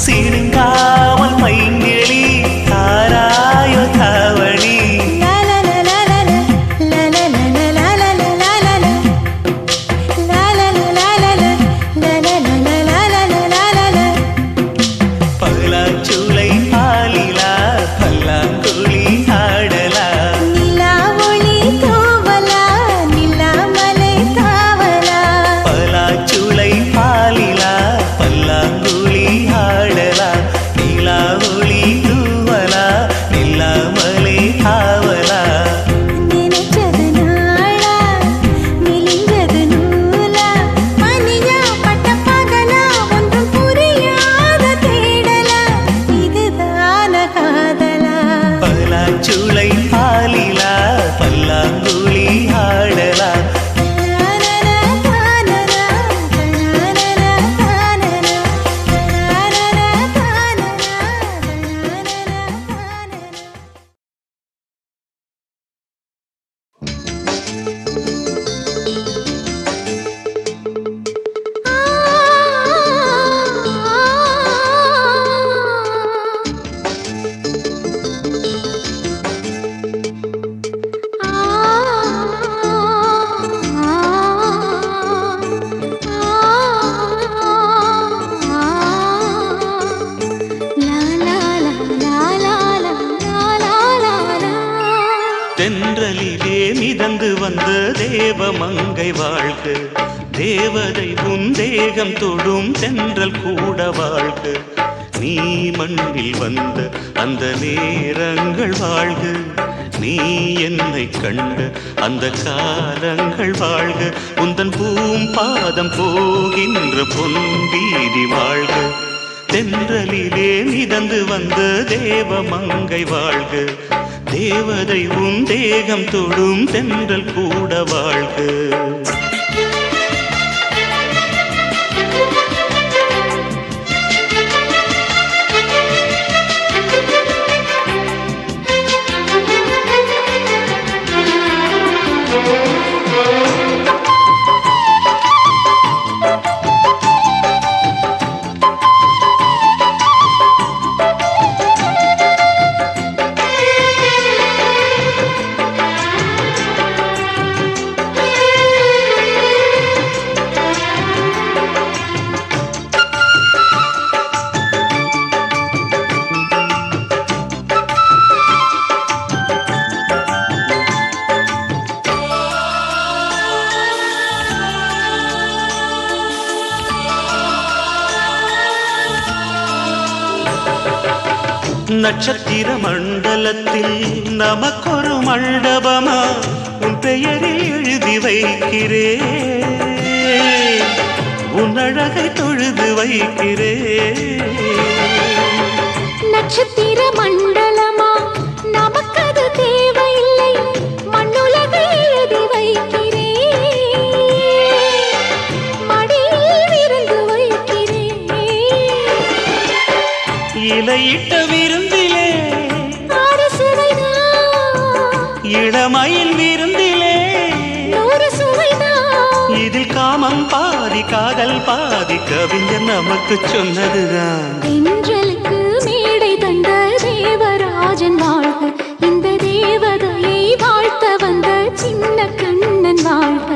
சிறுங்காமல் மைங்கிளி தாராயோ தாவணி பல்லாச்சூளை பாலிலா பல்லாங்குழி ஆடலா நிலா ஒளி தோவலா நிலாமலை தாவலா பலாச்சுளை பாலிலா பல்லாங்குழி ஆடலா நிலா ஒளி தூவலா நில்லாமலே ஆவலா நினைச்சது நாளா மெலிஞ்சது நூலா மணியா பட்ட பகலா ஒன்றும் புரியாத தேடலா இதுதான காதலா பலாச்சுளை பாலிலா பல்லாங்குழி ஆடலா தென்றலிலே மிதந்து வந்த தேவமங்கை வாழ்க தேவதை உன் தேகம் தொடும் தென்றல் கூட வாழ்க நீ மண்ணில் வந்த அந்த நேரங்கள் வாழ்க நீ என்னை கண்ட அந்த காலங்கள் வாழ்க உந்தன் பாதம் போகின்ற பொன் வீதி வாழ்க தென்றலிலே மிதந்து வந்த தேவமங்கை வாழ்க தேவதை உன் தேகம் தொடும் தென்றல் கூட வாழ்க நட்சத்திர மண்டலத்தில் நமக்கொரு மண்டபமா உன் பெயரில் எழுதி வைக்கிறேன் உன் அழகை தொழுது வைக்கிறேன் நட்சத்திர மண்டலமா நமக்கது தேவையில்லை மண்ணுலகை எழுதி வைக்கிறேன் மடியில் விருந்து வைக்கிறேன் இலையிட்ட விருந்திலே இளமயில் விருந்திலே இதில் காமம் பாதி காதல் பாதி கவிஞர் நமக்கு சொன்னதுதான் தென்றலுக்கு மேடை தந்த தேவராஜன் வாழ்க இந்த தேவதையை வாழ்த்த வந்த சின்ன கண்ணன் வாழ்க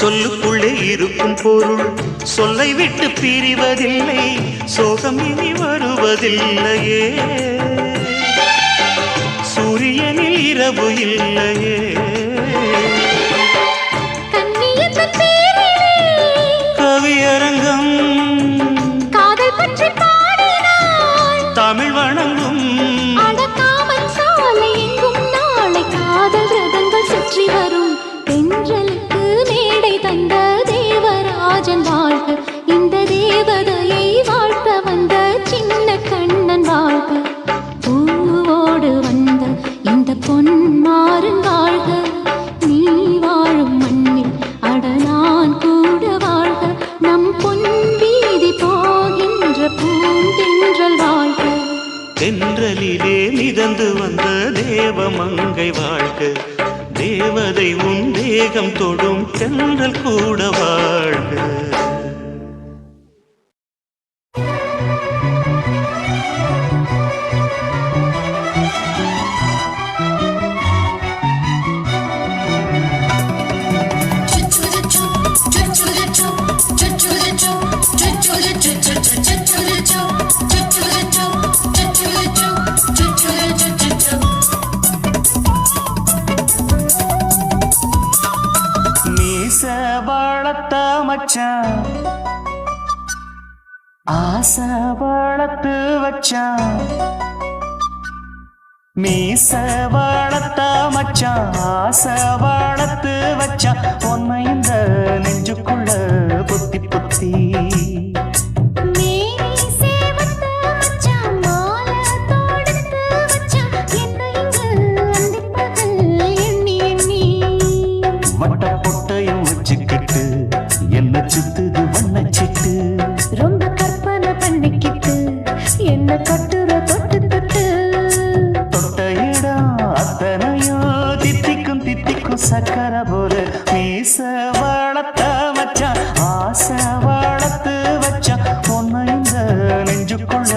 சொல்லுக்குள்ளே இருக்கும் பொருள் சொல்லை விட்டு பிரிவதில்லை, சோகம் இனி வருவதில்லையே, சூரியனில் இரவு இல்லையே. கவியரங்கம் காதல் பற்றி பாடினாள், தமிழ் வணங்கும் அடக்காமல் சாலை எங்கும் நாளை காதல் ரதங்கள் சுற்றி வரும். தென்றலுக்கு மேடை தந்த தேவராஜன் வாழ்க, இந்த தேவதையை வாழ்த்த வந்த சின்ன கண்ணன் வாழ்க. பூவோடு வந்த இந்த பொன்மாறன் வாழ்க, நீ வாழும் மண்ணில் அட நான் கூட வாழ்க. நம் பொன் வீதி போகின்ற பூந்தென்றல் வாழ்க. தென்றலிலே மிதந்து வந்த தேவமங்கை வாழ்க, தேவதை உன் தேகம் தொடும் தென்றல் கூட வாழ்க. வளர்த்த மச்சான் ஆசை வளர்த்து வச்சான், மீச வளர்த்த மச்சான் ஆசை வளர்த்து வச்சான், பொன்னை இந்த நெஞ்சுக்குள்ள புத்தி புத்தி. என்ன சுத்துது வண்ணச்சிட்டு, ரொம்ப கற்பனை பண்ணிக்கிட்டு என்ன கட்டுற தொட்டு தொட்டு. தொட்ட இடம் அத்தனையோ தித்திக்கும் தித்திக்கும் சக்கர போல. மீச வளர்த்த வச்சான் ஆசை வளர்த்து வச்சான், பொன்னை இந்த நெஞ்சுக்குள்ள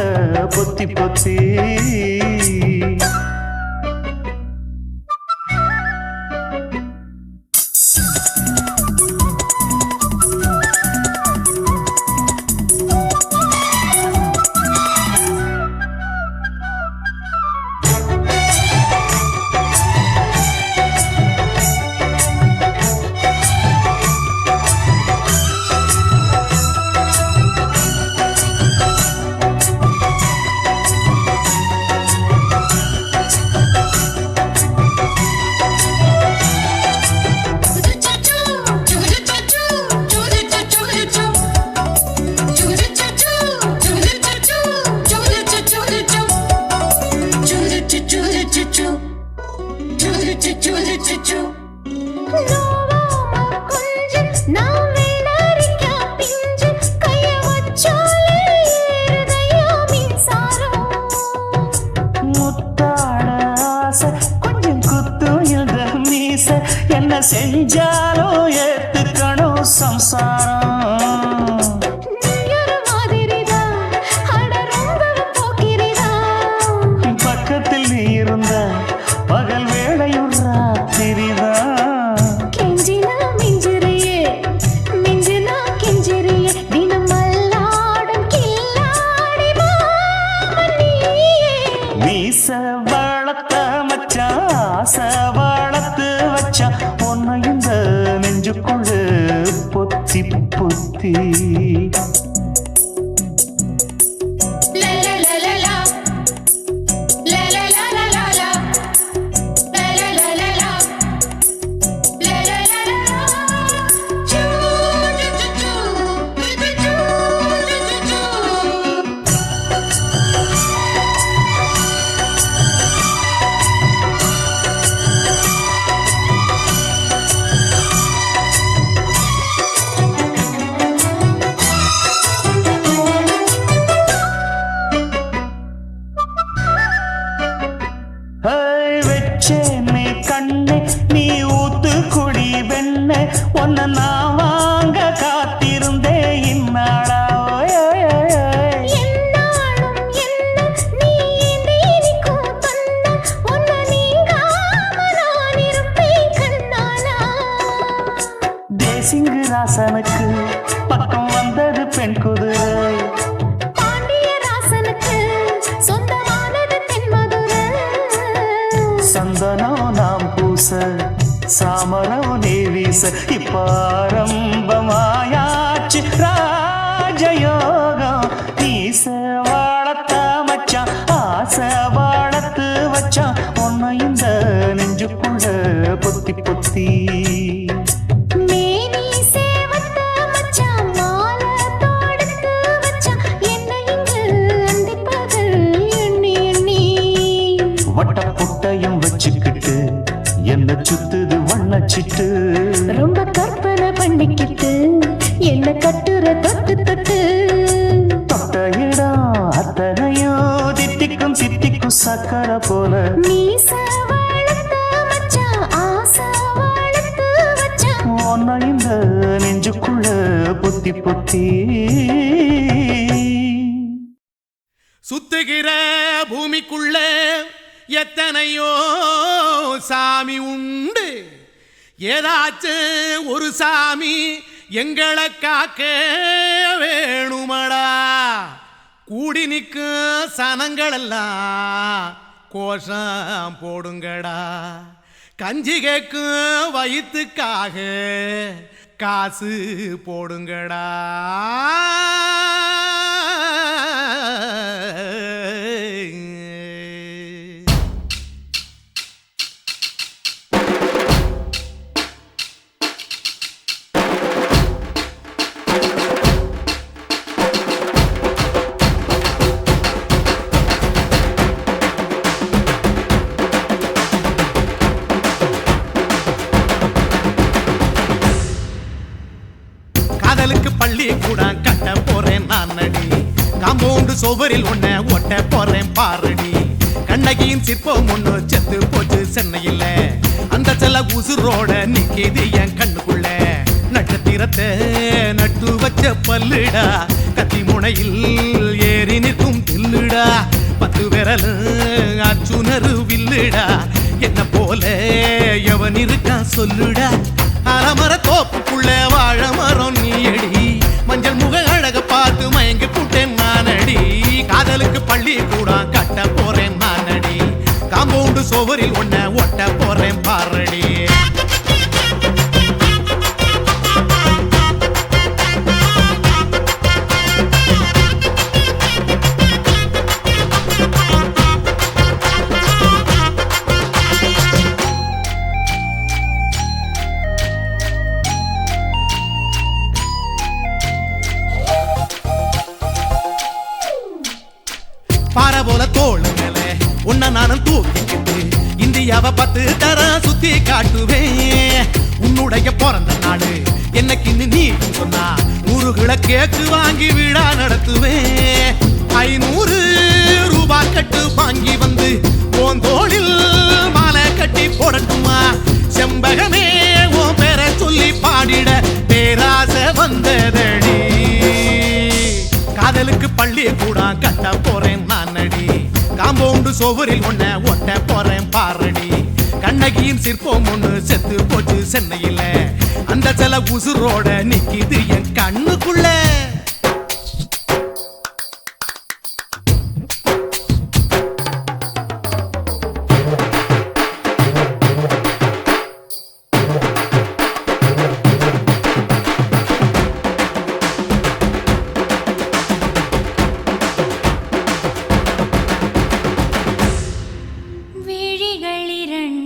பொத்தி பொத்தி. என்ன செஞ்சாலும் ஏத்துக்கணும் சம்சாரம். பக்கத்தில் நீ இருந்த பகல் வேளையும் ராத்திரிதான். கெஞ்சினா மிஞ்சிரியே மிஞ்சினா கெஞ்சிரியே, தினம் மல்லாடும் கில்லாடி மாமணியே. மீச வளர்த்த மச்சான் ஆசை வளர்த்து வச்சான், பொன்னை இந்த நெஞ்சுக்குள்ள பொத்தி பொத்தி. வெச்சேனே கண்ணே நீ ஊத்து குடி வெண்ண, ஒன்ன நான் வாங்க காத்திருந்தே இந்நாளா. சிங்கராசனுக்கு பக்கம் வந்தது பெண் குதிரை. பாண்டியராசனுக்கு சொந்தமானது தென்மதுரை. சந்தனம் நாம் பூச சாமரம் நீ வீச இப்பாரம்பமாயாச்சு ராஜயோகம். நீச வாழத்த மச்சான் ஆசை வாழத்து வச்சான் உன்னை இந்த நெஞ்சுக்குள்ள பொத்தி பொத்தி. மேனி சேவத்த மச்சான் மாலை தொடுத்து வச்சான் என்னை இங்கு அண்டிப்பகல் எண்ணி எண்ணி. வட்ட புட்டையும் வச்சுக்கிட்டு என்ன சுத்துது வண்ணச்சிட்டு. ரொம்ப கற்பனை பண்ணிக்கிட்டு என்ன கட்டுற தொட்டு தொட்டு. தொட்ட இடம் அத்தனையோ தித்திக்கும் தித்திக்கும் சக்கரை போல. மீச வளர்த்த மச்சான் ஆசை வளர்த்து வச்சான் உன்னை இந்த நெஞ்சுக்குள்ள பொத்தி பொத்தி. சுத்துகிற பூமிக்குள்ள எத்தனையோ சாமி உண்டு. ஏதாச்சும் ஒரு சாமி எங்களை காக்க வேணுமடா. கூடி நிற்கும் சனங்களெல்லாம் கோஷம் போடுங்கடா. கஞ்சி கேக்கும் வயிற்றுக்காக காசு போடுங்கடா. காதலுக்கு பள்ளி கூட கட்ட போறேன் நான் அடி. காம்பவுண்டு சோவரில் ஒன்ன ஒட்ட போறேன் பாரடி. கண்ணகியின் சிற்பம் ஒண்ணு செத்து போச்சு சென்னையில். அந்த செல்ல உசுரோட நிக்கிது என் கண்ணுக்குள்ள. நட்சத்திரத்தை நட்டு வச்ச பல்லுடா. கத்தி முனையில் ஏறி நிற்கும் தில்லுடா. 10 விரல் அச்சுணரு வில்லுடா. என்ன போல எவன் இருக்கா சொல்லுடா. அலமர தோப்புக்குள்ள வாழ மரம் நீயடி. மஞ்சள் முக அழக பார்த்து மயங்கி புட்டேன் நானடி. காதலுக்கு பள்ளி கூட கட்ட போறேன் நானடி. காம்பவுண்டு சோவரில் ஒன்ன ஒட்ட போறேன் பாரடி. பாறை போல தோளு மேல உன்ன நானும் தூக்கிக்கிட்டு இந்தியாவை 10 தரம் சுத்தி காட்டுவேன். உன்னுடைய பிறந்த நாடு என்னைக்கு நீ சொன்னா 100 கிலோ கேக்கு வாங்கி விழா நடத்துவேன். 500 ரூபாய் கட்டு வாங்கி வந்து போந்தோளில் மாலை கட்டி போடட்டுமா. செம்பகமே உன் பேரை சொல்லி பாடிட பேராசை வந்ததடி. காதலுக்கு பள்ளி கூட கட்ட போறேன் நானடி. காம்பவுண்டு சோவரில் ஒன்ன ஒட்ட போறேன் பாரடி. கண்ணகியின் சிற்பம் ஒண்ணு செத்து போச்சு சென்னையில். அந்த சில உசுரோட நிக்கிது என் கண்ணுக்குள்ள.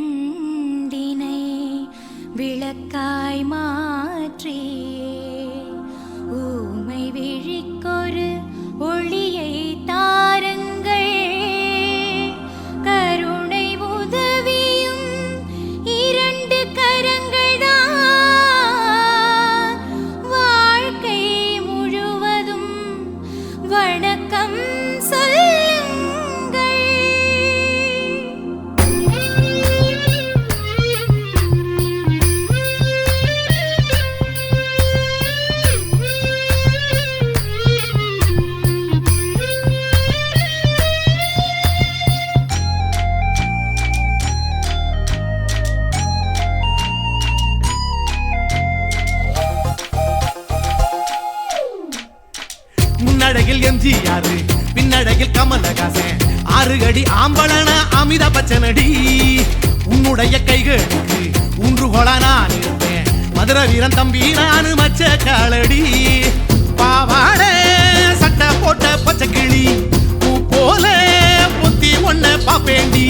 விழிகளிரண்டினை விளக்காய் மாற்றி ஊமை விழிக்கொரு ஒளியை தாருங்கள். கருணை உதவியும் 2 கரங்கள்தான். வாழ்க்கை முழுவதும் வணக்கம் சொல்லுங்கள். எம்ஜிஆர் பின்னடையில் கமலஹாசன் 6 அடி ஆம்பளன அமிதா பச்சனடி உன்னுடைய கைகளுக்கு ஊன்றுகோலா நான் இருப்பேன் மதுர வீரன் தம்பி நானு மச்ச காலடி பாவாட சட்டை போட்ட பச்சை கிளி பூ போல புத்தி ஒன்ன பாப்பேண்டி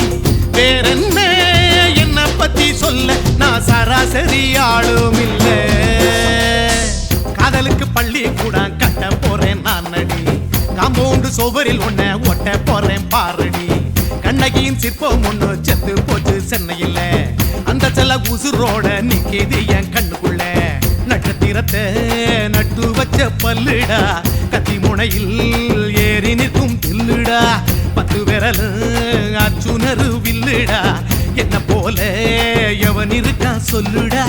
வேறென்ன என்ன பத்தி சொல்ல நான் சராசரி ஆளும் இல்ல காதலுக்கு பள்ளி கூட கட்ட போறேன் நான் நடி காம்பவுண்டு சுவரில் ஒன்ன ஒட்ட போறேன் பாரடி கண்ணகியின் சிற்பம் ஒண்ணு செத்து போச்சு சென்னையில அந்த செல்ல உசுரோட நிக்கிது என் கண்ணுக்குள்ள நட்சத்திரத்தை நட்டு வச்ச பல்லுடா கத்தி முனையில் ஏறி நிற்கும் தில்லுடா 10 விரல் அச்சுணரு வில்லுடா என்ன போல எவன் இருக்கா சொல்லுடா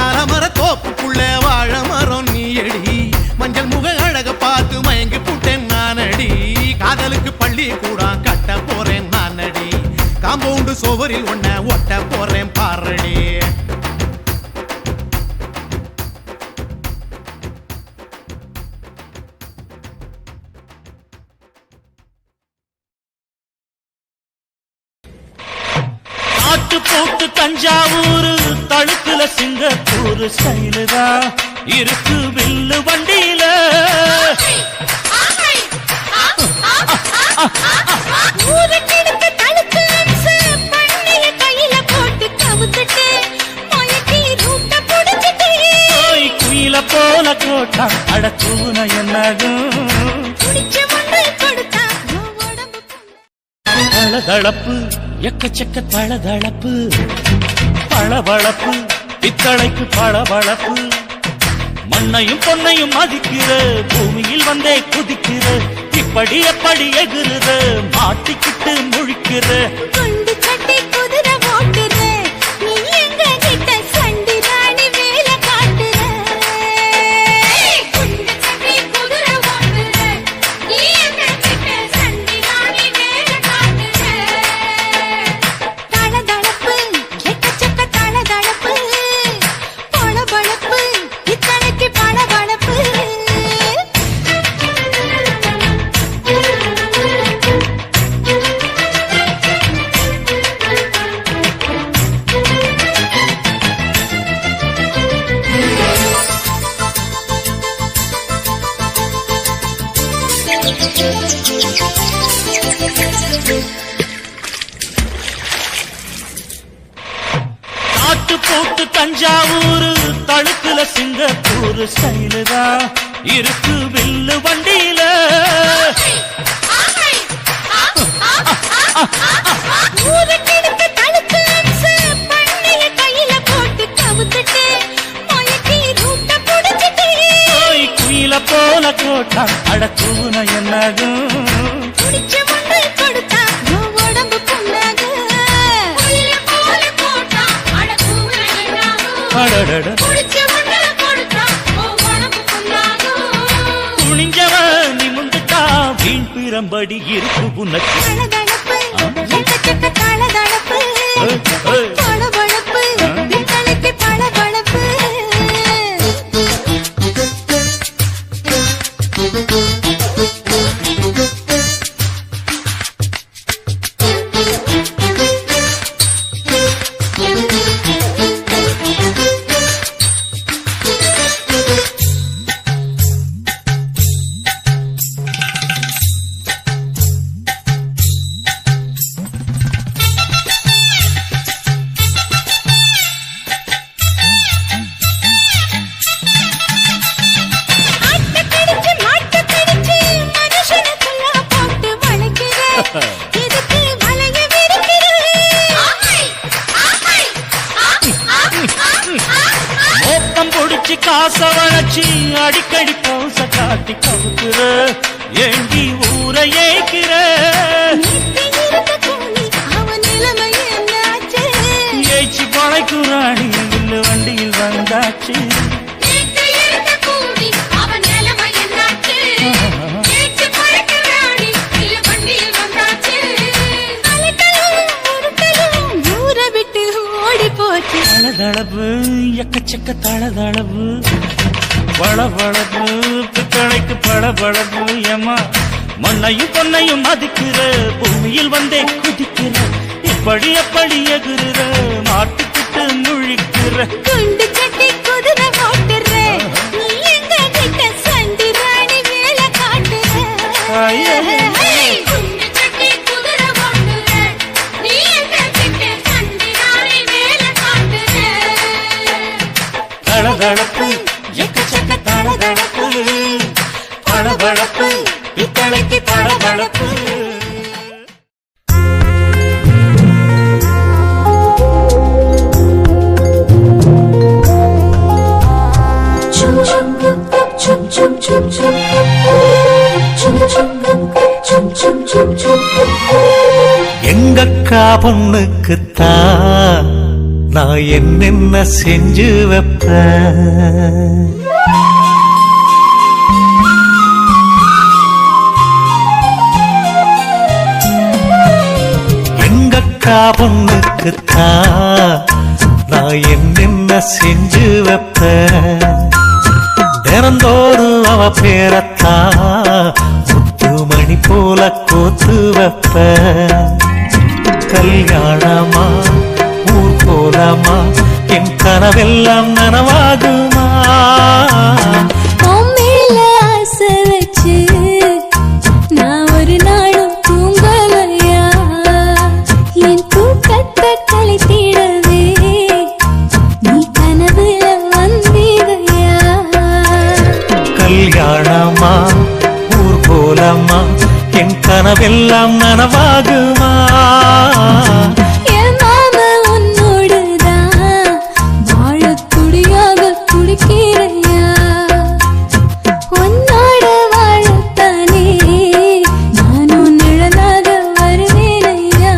அலமர தோப்புக்குள்ள வாழ மரம் நீ அடி மஞ்சள் முக அழக பார்த்து மயங்கி புட்டேன் நானடி காதலுக்கு பள்ளி கூட கட்ட போறேன் நானடி காம்பவுண்டு சுவரில் ஒன்ன ஒட்ட போறேன் பாரடி ஆட்டு போட்டு தஞ்சாவூர் தழுக்குல சிங்கப்பூர் ஸ்டைலு தான் இருக்கு வில்லு வண்டியில குயில போல கோட்டா அடக்கூன என்னகும் தளதளப்பு எக்கச்சக்க தளதளப்பு பளபளப்பு பித்தளைக்கு பளபளப்பு மண்ணையும் பொன்னையும் மதிக்கிற பூமியில் வந்தே குதிக்கிற இப்படி எப்படி எகுறுற மாட்டிக்கிட்டு முழிக்கிற குண்டு சட்டி குதிரை ஓட்டுற நீ எங்க கிட்ட சண்டி ராணி வேலை காட்டுற குண்டு சட்டி குதிரை ஓட்டுற நீ எங்க கிட்ட சண்டி ராணி வேலை காட்டுற தளதளப்பு எக்கச்சக்க தளதளப்பு பளபளப்பு இத்தனைக்கு பளபளப்பு ஆட்டு போட்டு தஞ்சாவூர் தழுக்குல சிங்கப்பூர் ஸ்டைலு தான் இருக்கு வில்லு வண்டியில ஊருக்கெடுத்து தடுத்து அம்சு பண்ணைய கையில போட்டு கவுத்துட்டு மயக்கி ரூட்ட புடிச்சிட்டு குயில போல கோட்டா அடக்கூன என்னகும் குடிச்ச மண்ணை கொடுத்தா உன் உடம்பு புண்ணாக குயில போல போட்டா அடக்கூன என்னாகும் அடடட குடிச்ச மண்ணை கொடுத்தா உன் உடம்பு புண்ணாக துணிஞ்சவன் நிமிந்துட்டா வீண் பிறம்படி இருக்கு உனக்கு தளதளப்பு எக்கச்சக்க தளதளப்பு பளபளப்பு இத்தனைக்கு பளபளப்பு மோப்பம் பொடிச்சு காச வளைச்சி அடிக்கடி பௌச காட்டி கவுக்குற ஏண்டி ஊரை ஏக்கிற ஏச்சி பழைக்குறாடி வில்லு வண்டியில் வந்தாச்சு தளதளப்பு எக்கச்சக்க தளதளப்பு பளபளப்பு பித்தளைக்கு பளபளப்பு ஏமா மண்ணையும் பொன்னையும் மதிக்கிற பூமியில் வந்தே குதிக்கிற இப்படி அப்படி எகுற மாட்டுக்கிட்டு முழிக்கிற குண்டு சட்டி குதிரை ஓட்டுற நீ எங்க கிட்ட சண்டி ராணி வேலை காட்டுற குண்டு சட்டி குதிரை ஓட்டுற நீ எங்க கிட்ட சண்டி ராணி வேலை காட்டுற தளதளப்பு எக்கச்சக்க தளதளப்பு பளபளப்பு பித்தளைக்கு பளபளப்பு எங்கக்கா பொண்ணுக்குத்தான் நான் என்னென்ன செஞ்சு வைப்பேன். எங்கக்கா பொண்ணுக்குத்தான் நான் என்னென்ன செஞ்சு வைப்பேன். தினந்தோறும் அவ பேரத்தான் முத்துமணி போல கோத்து வைப்பேன். கல்யாணமா ஊர் கோலமா என் கனவெல்லாம் நனவாகுமா? மேல ஆசை வச்சு நான் ஒரு நாளும் தூங்கலையா? என் தூக்கத்தை கழித்திடவே நீ கனவுல வந்தீரையா? கல்யாணமா ஊர் கோலமா என் கனவெல்லாம் நனவாகுமா? என் மாமா உன்னோடுதான் வாழத் துடியாக துடிக்கிறையா? உன்னோட வாழத்தானே நானும் நிழலாக வருவேனையா?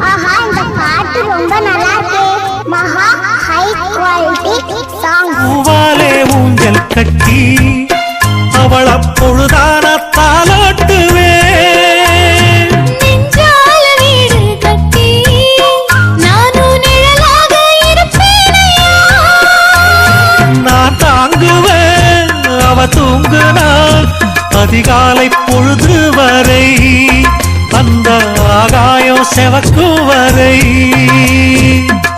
ஆஹா இந்த பாட்டு ரொம்ப நல்லா இருக்கு மகா ஹை குவாலிட்டி சாங் பூவாலே ஊஞ்சல் கட்டி அவள பொழுதான தாலாட்டுவேன். நெஞ்சால வீடு கட்டி நானும் நிழலாக இருப்பேனையா? நான் தாங்குவேன் அவ தூங்குனாள் அதிகாலை பொழுது வரை அந்த ஆகாயம் செவக்கும் வரை.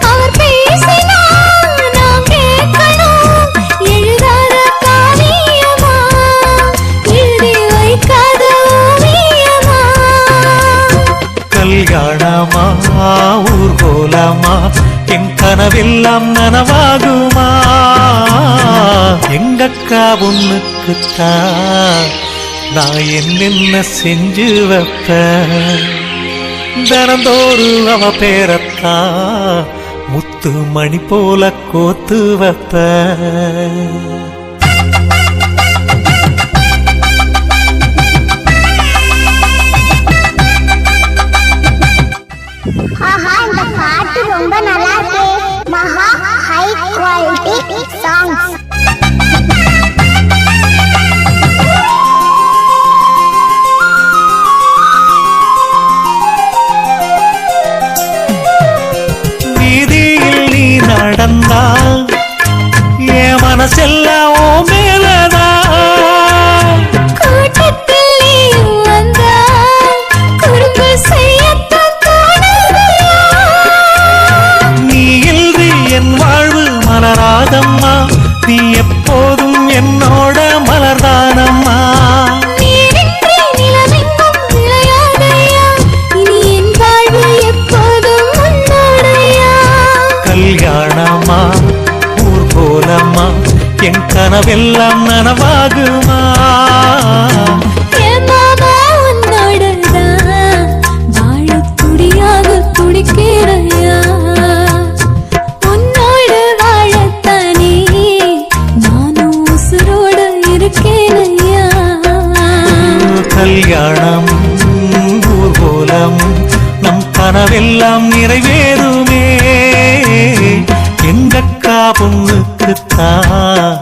அவர் பேசினால் நாம் கேட்கணும் எழுதாத காவியமா எழுதி வைக்காத ஓவியமா? கல்யாணமா ஊர் கோலமா என் கனவெல்லாம் நனவாகுமா? எங்கக்கா பொண்ணுக்குத்தான் நான் என்னென்ன செஞ்சு வைப்பேன். தினந்தோறும் அவ பேரத்தான் முத்து மணி போல கோத்து வைப்பேன். ஆஹா இந்த பாட்டு ரொம்ப நல்லா இருக்கு மகா ஹை குவாலிட்டி சாங் வீதியில் நீ நடந்தால் என் மனசெல்லாம் ஓ மேலதான். கூட்டத்தில் நீயும் வந்தால் குறும்பு செய்யத்தான் தோணுதையா? நீ இன்றி என் வாழ்வு மலராதம்மா, நீ எப்போதும் என்னோட மலர்தானம்மா. நீரின்றி நிலவெங்கும் விளையாடையா? இனி என் வாழ்வு எப்போதும் உன்னோடையா? கல்யாணமா ஊர் கோலமா என் கனவெல்லாம் நனவாகுமா? என் மாமா உன்னோடுதான் வாழத் துடியாக துடிக்கிறையா? உன்னோடு வாழத்தானே நானும் உசுரோடு இருக்கேனையா? கல்யாணம் ஊர் கோலம் நம் கனவெல்லாம் நிறைவேறுமே. எங்கக்கா பொண்ணுக்குத்தான்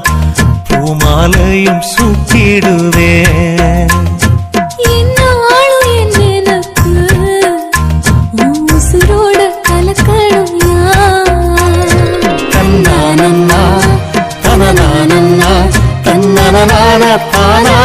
பூமாலையும் சூட்டிடுவேன். என்னாலும் என் நினைப்பு உன் உசுரோடு தானா தானா